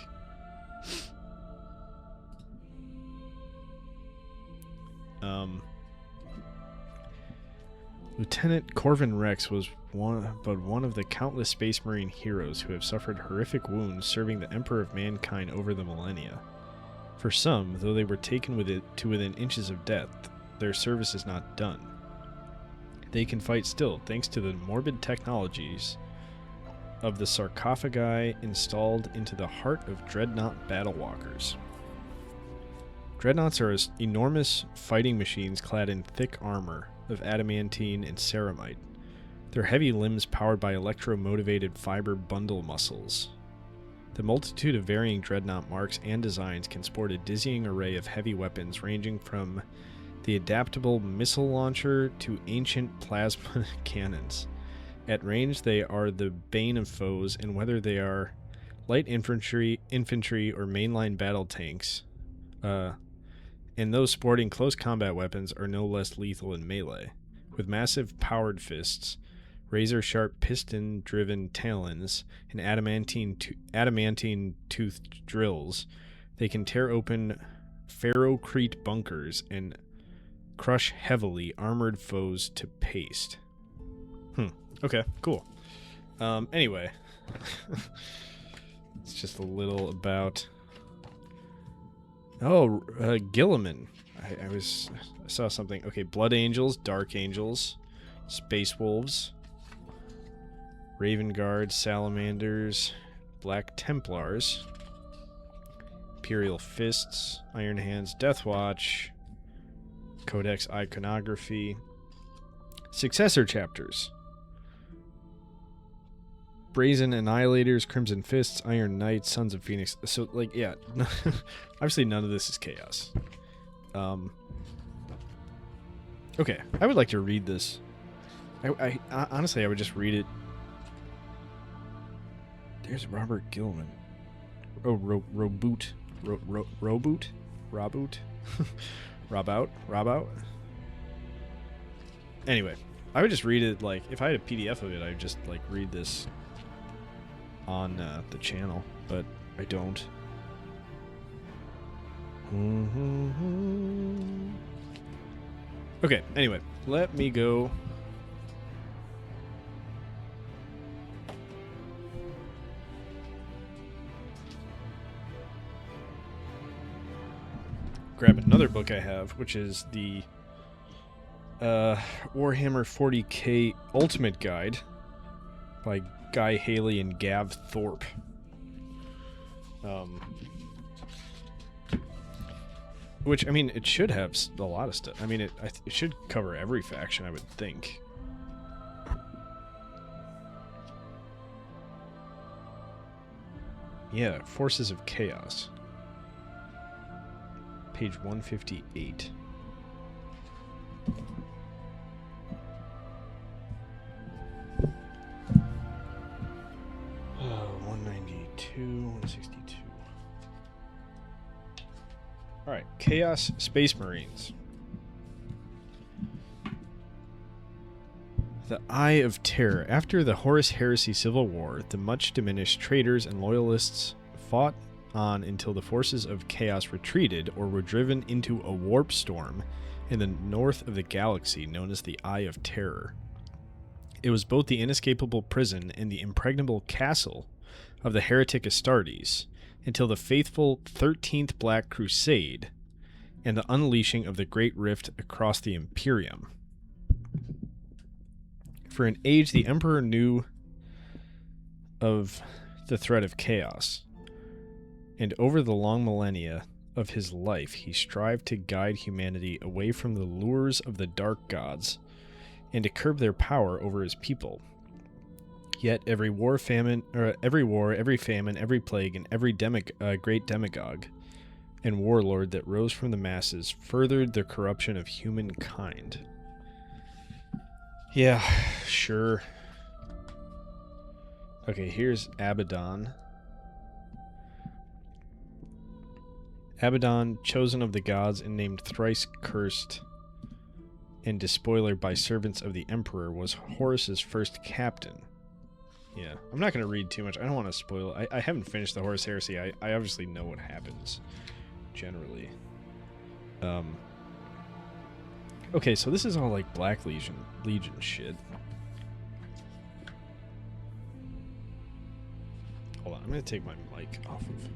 Lieutenant Corvin Rex was one of the countless Space Marine heroes who have suffered horrific wounds serving the Emperor of Mankind over the millennia. For some, though they were taken to within inches of death, their service is not done. They can fight still, thanks to the morbid technologies of the sarcophagi installed into the heart of dreadnought battlewalkers. Dreadnoughts are enormous fighting machines clad in thick armor of adamantine and ceramite. Their heavy limbs powered by electro-motivated fiber bundle muscles. The multitude of varying dreadnought marks and designs can sport a dizzying array of heavy weapons ranging from the adaptable missile launcher to ancient plasma cannons. At range, they are the bane of foes, and whether they are light infantry, or mainline battle tanks, and those sporting close combat weapons are no less lethal in melee. With massive powered fists, razor-sharp piston-driven talons, and adamantine-toothed drills, they can tear open ferrocrete bunkers and crush heavily armored foes to paste. Okay, cool. Anyway. It's just a little about... Oh, Guilliman. I saw something. Okay, Blood Angels, Dark Angels, Space Wolves, Raven Guard, Salamanders, Black Templars, Imperial Fists, Iron Hands, Death Watch, Codex Iconography, Successor Chapters, Brazen Annihilators, Crimson Fists, Iron Knights, Sons of Phoenix. So, like, yeah. Obviously, none of this is chaos. Okay, I would like to read this. I honestly, I would just read it. There's Robert Gilman. Oh, Roboot. Roboot? Roboot? Robout? Anyway, I would just read it, like, if I had a PDF of it, I would just, like, read this on the channel, but I don't. Okay, anyway, let me go. Grab another book I have, which is the Warhammer 40k Ultimate Guide by Guy Haley and Gav Thorpe. Which, I mean, it should have a lot of stuff. I mean, it should cover every faction, I would think. Yeah, Forces of Chaos. Page 158. Oh, 192, 162. Alright, Chaos Space Marines. The Eye of Terror. After the Horus Heresy Civil War, the much diminished traitors and loyalists fought on until the forces of chaos retreated or were driven into a warp storm in the north of the galaxy known as the Eye of Terror. It was both the inescapable prison and the impregnable castle of the heretic Astartes until the faithful 13th Black Crusade and the unleashing of the Great Rift across the Imperium. For an age, the Emperor knew of the threat of chaos, and over the long millennia of his life, he strived to guide humanity away from the lures of the dark gods and to curb their power over his people. Yet every war, famine, every famine, every plague, and every great demagogue and warlord that rose from the masses furthered the corruption of humankind. Yeah, sure. Okay, here's Abaddon. Abaddon, chosen of the gods and named thrice cursed and despoiler by servants of the Emperor, was Horus's first captain. Yeah, I'm not going to read too much. I don't want to spoil. I haven't finished the Horus Heresy. I obviously know what happens, generally. Okay, so this is all like Black Legion shit. Hold on, I'm going to take my mic off of...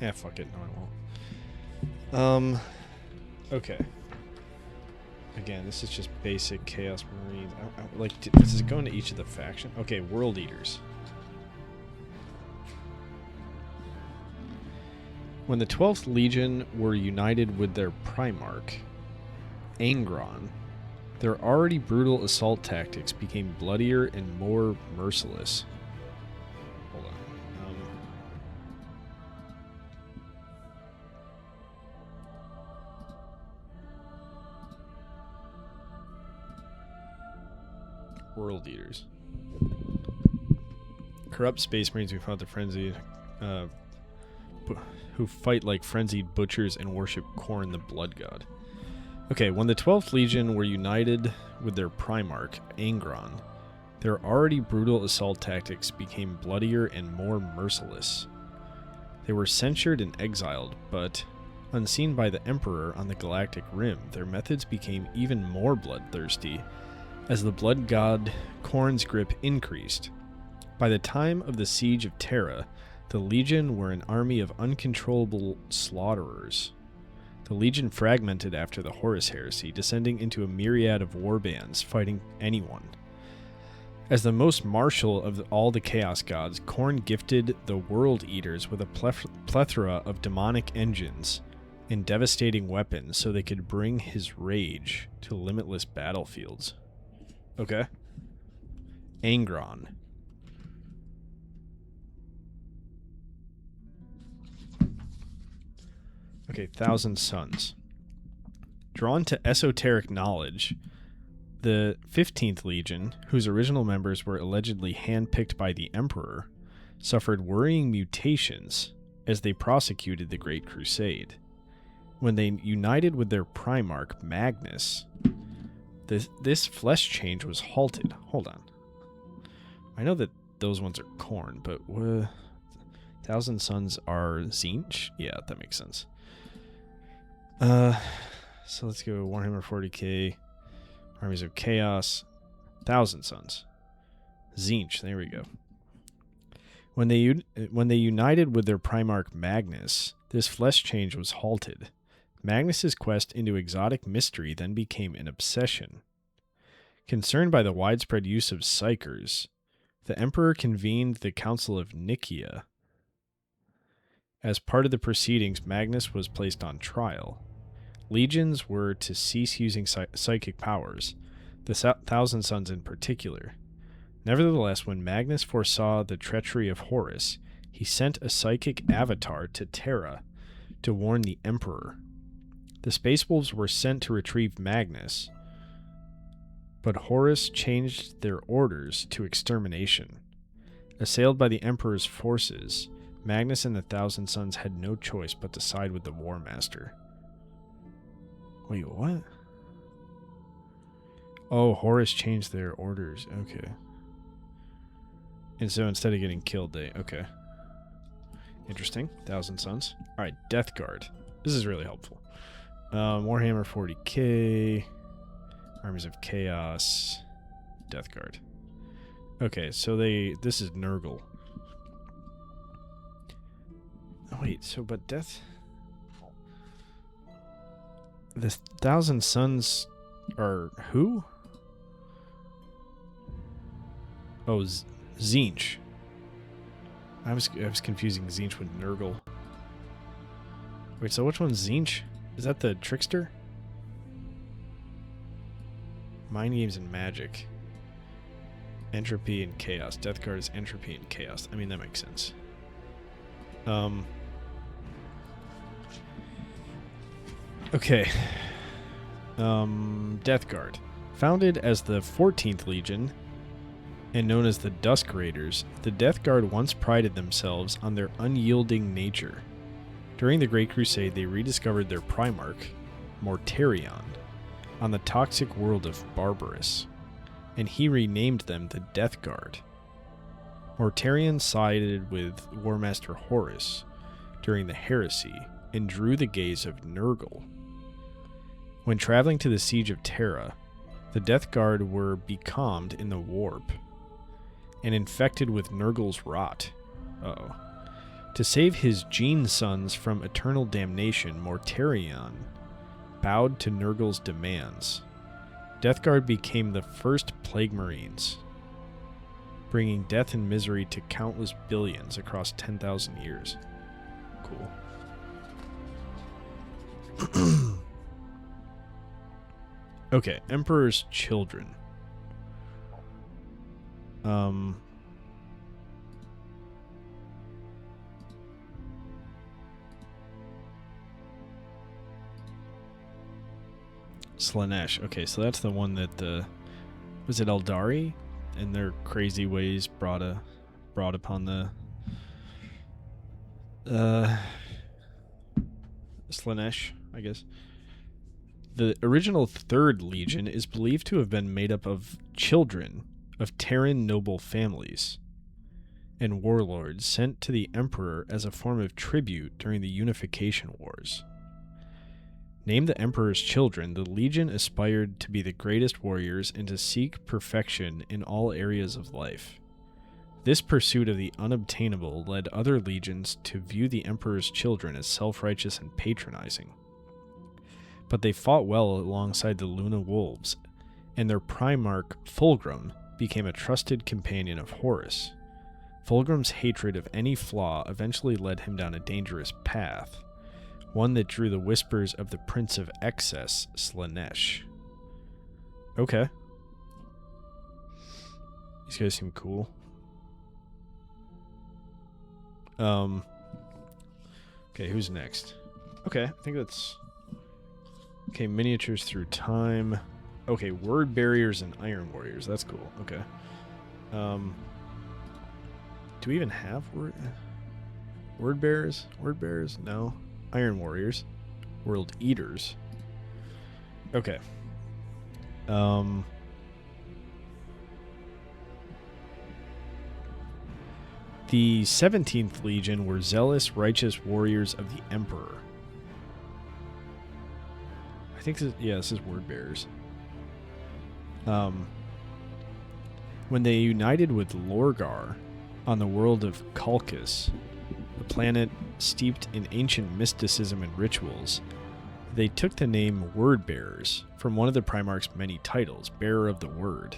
Yeah, fuck it. No, I won't. Okay. Again, this is just basic Chaos Marines. Like, does it go into each of the factions? Okay, World Eaters. When the 12th Legion were united with their Primarch, Angron, their already brutal assault tactics became bloodier and more merciless. Hold on. World Eaters. Corrupt Space Marines who fought the frenzied, who fight like frenzied butchers and worship Khorne the Blood God. Okay, when the 12th Legion were united with their Primarch, Angron, their already brutal assault tactics became bloodier and more merciless. They were censured and exiled, but, unseen by the Emperor on the Galactic Rim, their methods became even more bloodthirsty as the blood god Khorne's grip increased. By the time of the Siege of Terra, the Legion were an army of uncontrollable slaughterers. The Legion fragmented after the Horus Heresy, descending into a myriad of warbands fighting anyone. As the most martial of all the Chaos Gods, Khorne gifted the World Eaters with a plethora of demonic engines and devastating weapons so they could bring his rage to limitless battlefields. Okay. Angron. Okay, Thousand Suns. Drawn to esoteric knowledge, the 15th Legion, whose original members were allegedly handpicked by the Emperor, suffered worrying mutations as they prosecuted the Great Crusade. When they united with their Primarch, Magnus, this flesh change was halted. Hold on. I know that those ones are Khorne, but Thousand Suns are Tzeentch? Yeah, that makes sense. So let's go Warhammer 40k, Armies of Chaos, Thousand Suns, Tzeentch. There we go. When they united with their Primarch Magnus, this flesh change was halted. Magnus's quest into exotic mystery then became an obsession. Concerned by the widespread use of psychers, the Emperor convened the Council of Nicaea. As part of the proceedings, Magnus was placed on trial. Legions were to cease using psychic powers, the Thousand Suns in particular. Nevertheless, when Magnus foresaw the treachery of Horus, he sent a psychic avatar to Terra to warn the Emperor. The Space Wolves were sent to retrieve Magnus, but Horus changed their orders to extermination. Assailed by the Emperor's forces, Magnus and the Thousand Sons had no choice but to side with the War Master. Wait, what? Oh, Horus changed their orders. Okay. And so instead of getting killed, they... Okay. Interesting. Thousand Sons. Alright, Death Guard. This is really helpful. Warhammer 40k. Armies of Chaos. Death Guard. Okay, so this is Nurgle. Oh, wait, so but Death... The Thousand Sons are who? Oh, Tzeentch. I was confusing Tzeentch with Nurgle. Wait, so which one's Tzeentch? Is that the Trickster? Mind Games and Magic. Entropy and Chaos. Death Guard is Entropy and Chaos. I mean, that makes sense. Okay. Death Guard. Founded as the 14th Legion and known as the Dusk Raiders, the Death Guard once prided themselves on their unyielding nature. During the Great Crusade, they rediscovered their Primarch, Mortarion, on the toxic world of Barbarous, and he renamed them the Death Guard. Mortarion sided with War Master Horus during the Heresy and drew the gaze of Nurgle. When traveling to the Siege of Terra, the Death Guard were becalmed in the Warp and infected with Nurgle's rot. Uh-oh. To save his Gene Sons from eternal damnation, Mortarion bowed to Nurgle's demands. Death Guard became the first Plague Marines, bringing death and misery to countless billions across 10,000 years. Cool. Okay, Emperor's Children. Slaanesh. Okay, so that's the one that was it Eldari and their crazy ways brought upon the Slaanesh, I guess. The original Third Legion is believed to have been made up of children of Terran noble families and warlords sent to the Emperor as a form of tribute during the Unification Wars. Named the Emperor's Children, the Legion aspired to be the greatest warriors and to seek perfection in all areas of life. This pursuit of the unobtainable led other legions to view the Emperor's Children as self-righteous and patronizing. But they fought well alongside the Luna Wolves, and their Primarch, Fulgrim, became a trusted companion of Horus. Fulgrim's hatred of any flaw eventually led him down a dangerous path, one that drew the whispers of the Prince of Excess, Slaanesh. Okay. These guys seem cool. Okay, who's next? Okay, I think that's... Okay, miniatures through time. Okay, word barriers and iron warriors. That's cool. Okay. Do we even have word bearers? Word bearers? No. Iron warriors. World eaters. Okay. The 17th Legion were zealous, righteous warriors of the Emperor. I think this, yeah, this is word bearers. When they united with Lorgar on the world of Kalkus, the planet steeped in ancient mysticism and rituals, they took the name Word Bearers from one of the Primarch's many titles, Bearer of the Word.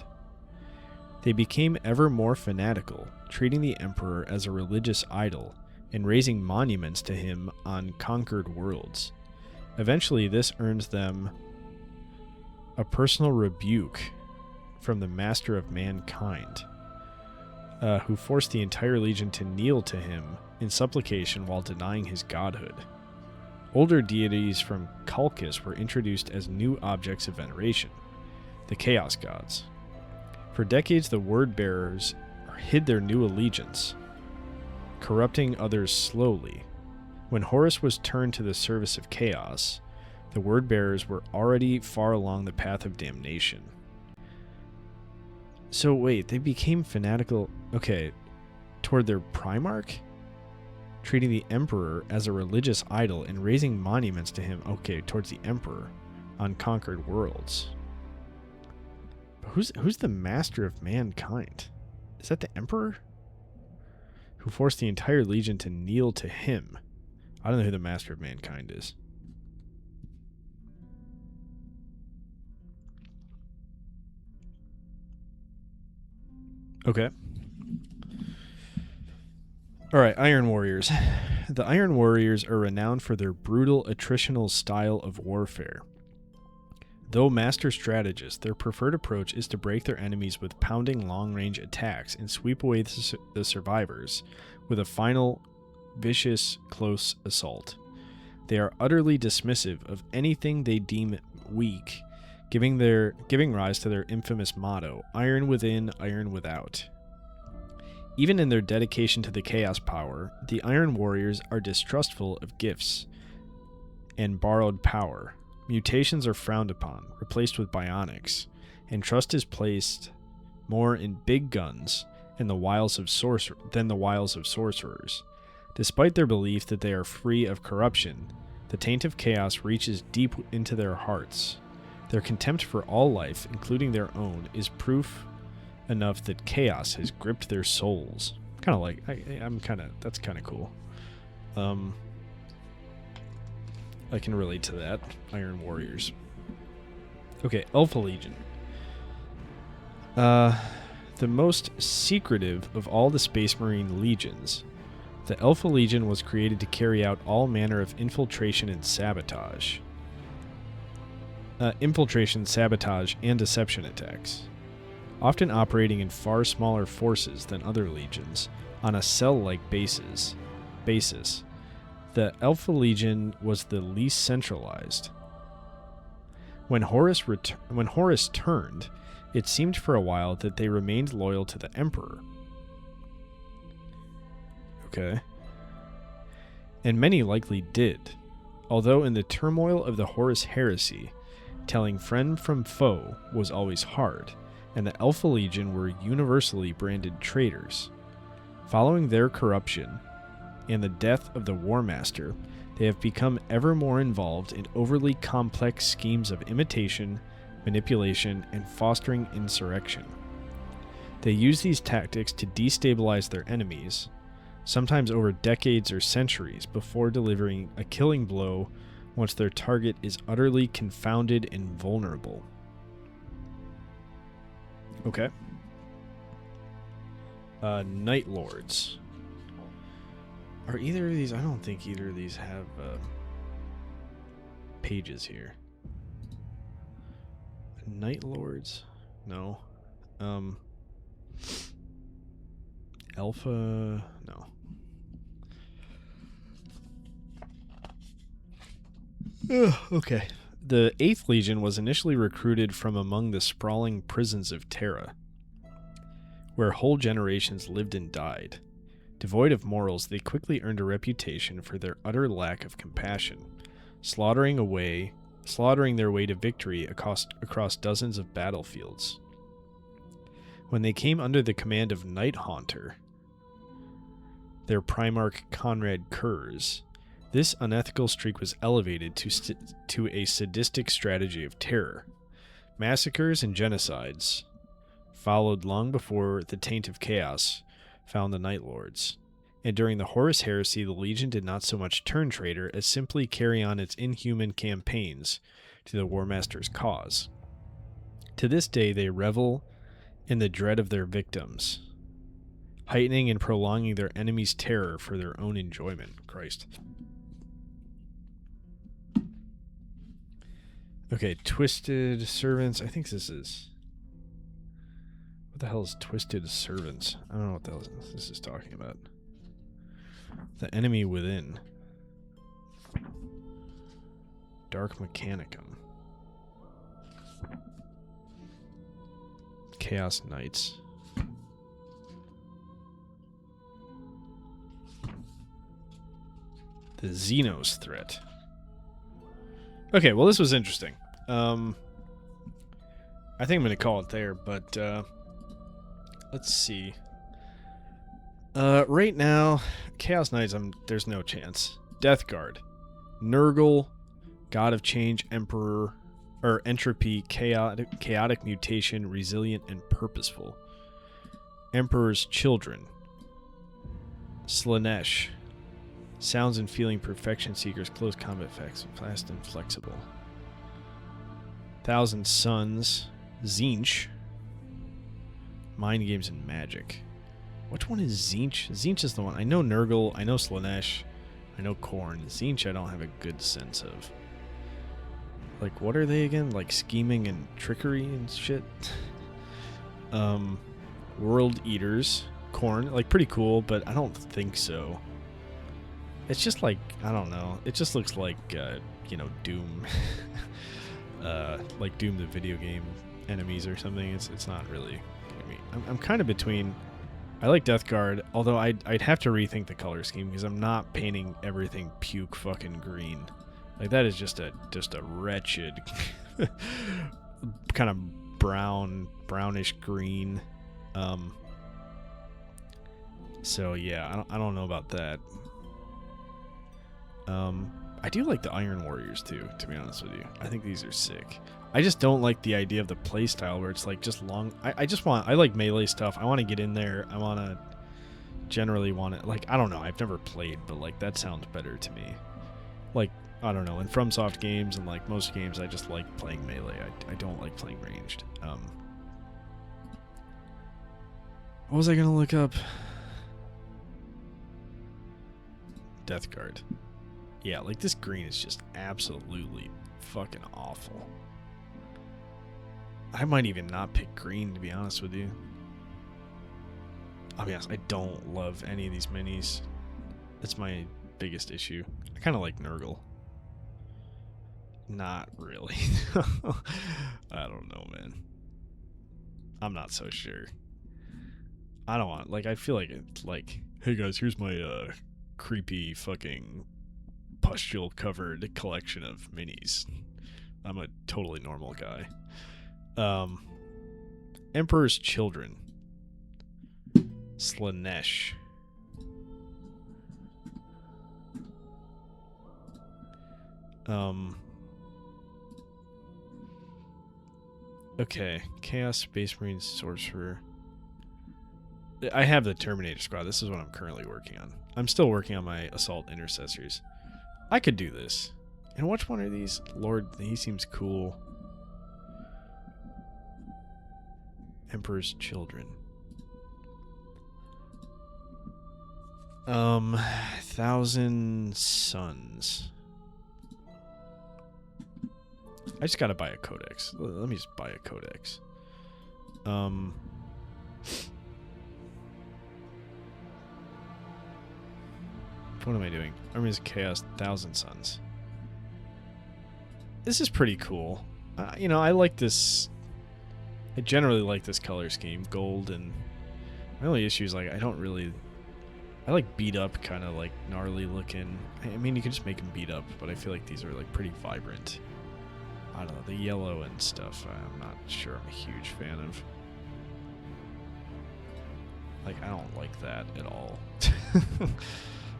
They became ever more fanatical, treating the Emperor as a religious idol and raising monuments to him on conquered worlds. Eventually, this earns them a personal rebuke from the Master of Mankind, who forced the entire Legion to kneel to him in supplication while denying his godhood. Older deities from Kalkis were introduced as new objects of veneration, the Chaos Gods. For decades, the word-bearers hid their new allegiance, corrupting others slowly. When Horus was turned to the service of chaos, the word-bearers were already far along the path of damnation. So wait, they became fanatical, toward their Primarch? Treating the Emperor as a religious idol and raising monuments to him, towards the Emperor on conquered worlds. But who's the master of mankind? Is that the Emperor? Who forced the entire legion to kneel to him. I don't know who the master of mankind is. Okay. Alright, Iron Warriors. The Iron Warriors are renowned for their brutal, attritional style of warfare. Though master strategists, their preferred approach is to break their enemies with pounding long-range attacks and sweep away the survivors with a final, vicious, close assault. They are utterly dismissive of anything they deem weak, giving rise to their infamous motto, Iron Within, Iron Without. Even in their dedication to the chaos power, the Iron Warriors are distrustful of gifts and borrowed power. Mutations are frowned upon, replaced with bionics, and trust is placed more in big guns and the wiles of sorcerers. Despite their belief that they are free of corruption, the taint of chaos reaches deep into their hearts. Their contempt for all life, including their own, is proof enough that chaos has gripped their souls. Kind of like, that's kind of cool. I can relate to that. Iron Warriors. Okay, Alpha Legion. The most secretive of all the Space Marine legions, the Alpha Legion was created to carry out all manner of infiltration, sabotage, and deception attacks, often operating in far smaller forces than other legions on a cell-like basis. The Alpha Legion was the least centralized. When Horus turned, it seemed for a while that they remained loyal to the Emperor. Okay. And many likely did, although in the turmoil of the Horus heresy, telling friend from foe was always hard, and the Alpha Legion were universally branded traitors. Following their corruption and the death of the War Master, they have become ever more involved in overly complex schemes of imitation, manipulation, and fostering insurrection. They use these tactics to destabilize their enemies, sometimes over decades or centuries, before delivering a killing blow once their target is utterly confounded and vulnerable. Okay. Night Lords. Are either of these... I don't think either of these have pages here. Night Lords? No. Alpha... No. Okay. The 8th Legion was initially recruited from among the sprawling prisons of Terra, where whole generations lived and died. Devoid of morals, they quickly earned a reputation for their utter lack of compassion, slaughtering their way to victory across dozens of battlefields. When they came under the command of Night Haunter, their Primarch Conrad Kurz, this unethical streak was elevated to a sadistic strategy of terror. Massacres and genocides followed long before the Taint of Chaos found the Night Lords, and during the Horus Heresy, the Legion did not so much turn traitor as simply carry on its inhuman campaigns to the War Master's cause. To this day, they revel in the dread of their victims, heightening and prolonging their enemies' terror for their own enjoyment. Christ. Okay, Twisted Servants. I think this is... What the hell is Twisted Servants? I don't know what the hell this is talking about. The enemy within. Dark Mechanicum. Chaos Knights. The Xenos threat. Okay, well, this was interesting. I think I'm going to call it there, but let's see. Right now, Chaos Knights, there's no chance. Death Guard. Nurgle, God of Change, Emperor, or Entropy, chaotic Mutation, Resilient, and Purposeful. Emperor's Children. Slanesh. Sounds and Feeling, Perfection Seekers, Close Combat Effects, Fast and Flexible. Thousand Suns. Tzeentch. Mind Games and Magic. Which one is Tzeentch? Tzeentch is the one. I know Nurgle, I know Slanesh, I know Khorne. Tzeentch I don't have a good sense of. Like, what are they again? Like scheming and trickery and shit? World Eaters. Khorne. Like, pretty cool, but I don't think so. It's just like, I don't know. It just looks like, you know, Doom. Like Doom the video game enemies or something. It's not really... I mean, I'm kind of between... I like Death Guard, although I'd have to rethink the color scheme because I'm not painting everything puke fucking green. Like, that is just a wretched kind of brownish green. So yeah, I don't know about that. I do like the Iron Warriors too, to be honest with you. I think these are sick. I just don't like the idea of the playstyle where it's like just long. I like melee stuff. I want to get in there. I want to generally want it. Like, I don't know. I've never played, but like that sounds better to me. Like, I don't know. In FromSoft games and like most games, I just like playing melee. I don't like playing ranged. What was I gonna look up? Death Guard. Yeah, like this green is just absolutely fucking awful. I might even not pick green, to be honest with you. I'll be honest, I don't love any of these minis. That's my biggest issue. I kind of like Nurgle. Not really. I don't know, man. I'm not so sure. I don't want, like, I feel like it's like, hey guys, here's my creepy fucking pustule covered collection of minis. I'm a totally normal guy. Emperor's Children. Slanesh. Okay. Chaos Space Marine Sorcerer. I have the Terminator Squad. This is what I'm currently working on. I'm still working on my Assault Intercessors. I could do this. And which one are these? Lord, he seems cool. Emperor's Children. Thousand Suns. I just gotta buy a codex. Let me just buy a codex. What am I doing? Armies of Chaos, Thousand Suns. This is pretty cool. You know, I like this. I generally like this color scheme, gold, and my only issue is like I like beat up, kind of like gnarly looking. I mean, you can just make them beat up, but I feel like these are like pretty vibrant. I don't know, the yellow and stuff. I'm not sure I'm a huge fan of. Like, I don't like that at all.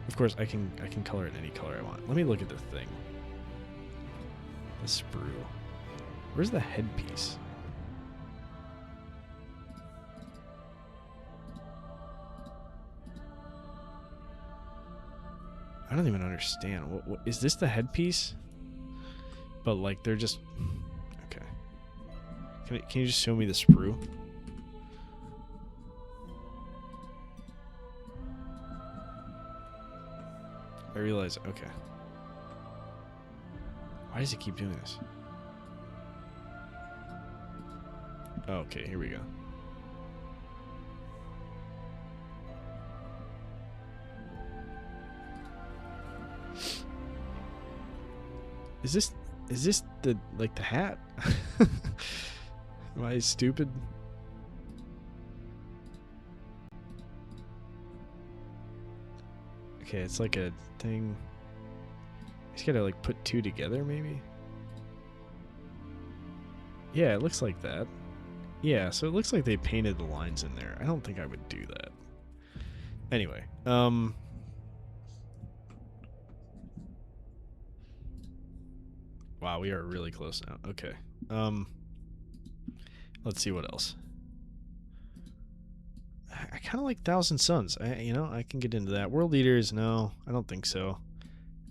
Of course, I can color it any color I want. Let me look at the thing. The sprue. Where's the headpiece? I don't even understand. What is this, the headpiece? But like they're just okay. Can you just show me the sprue? I realize, okay. Why does it keep doing this? Okay, here we go. Is this the like the hat? Am I stupid? Okay, it's like a thing. He's gotta like put two together, maybe? Yeah, it looks like that. Yeah, so it looks like they painted the lines in there. I don't think I would do that. Anyway, wow, we are really close now. Okay. Let's see what else. I kind of like Thousand Suns. I can get into that. World Eaters, no, I don't think so.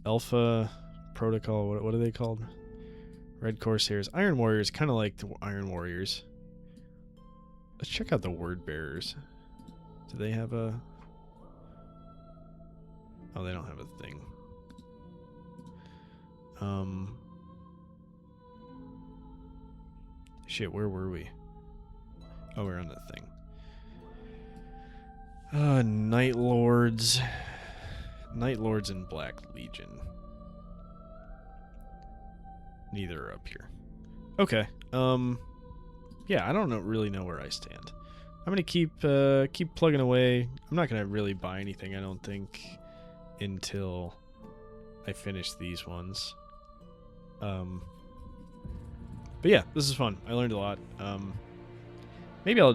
Alpha Protocol, what are they called? Red Corsairs. Iron Warriors, kind of like the Iron Warriors. Let's check out the Word Bearers. Do they have a... Oh, they don't have a thing. Shit, where were we? Oh, we're on the thing. Night Lords. Night Lords and Black Legion. Neither are up here. Okay. Yeah, I don't really know where I stand. I'm gonna keep plugging away. I'm not gonna really buy anything, I don't think, until I finish these ones. But yeah, this is fun. I learned a lot. Maybe I'll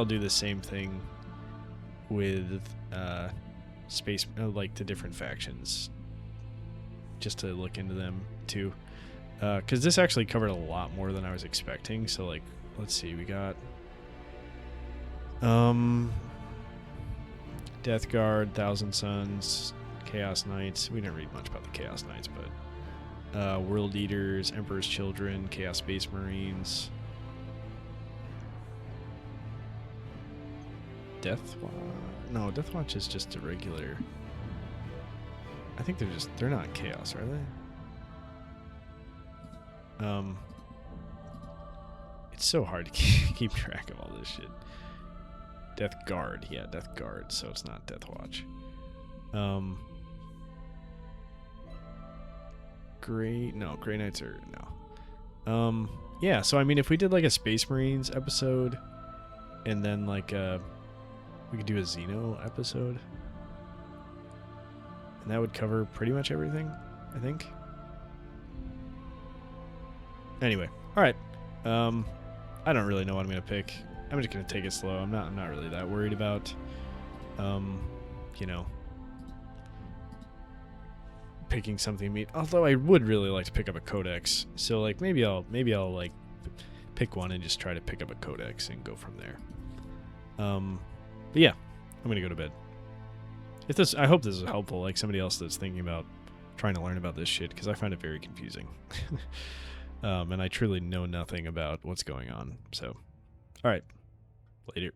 do the same thing with space, like the different factions, just to look into them too. Because this actually covered a lot more than I was expecting. So like, let's see, we got Death Guard, Thousand Suns, Chaos Knights. We didn't read much about the Chaos Knights, but World Eaters, Emperor's Children, Chaos Space Marines, Death Watch. No, Death Watch is just a regular. I think they're not Chaos, are they? It's so hard to keep track of all this shit. Death Guard, yeah, Death Guard, so it's not Death Watch. Grey Knights are, no. Yeah, so I mean, if we did like a Space Marines episode, and then like we could do a Xeno episode, and that would cover pretty much everything, I think. Anyway, all right. I don't really know what I'm gonna pick. I'm just gonna take it slow. I'm not really that worried about, picking something. Although I would really like to pick up a codex. So like maybe I'll like pick one and just try to pick up a codex and go from there. But yeah, I'm gonna go to bed. I hope this is helpful. Like somebody else that's thinking about trying to learn about this shit, because I find it very confusing. And I truly know nothing about what's going on. So, all right, later.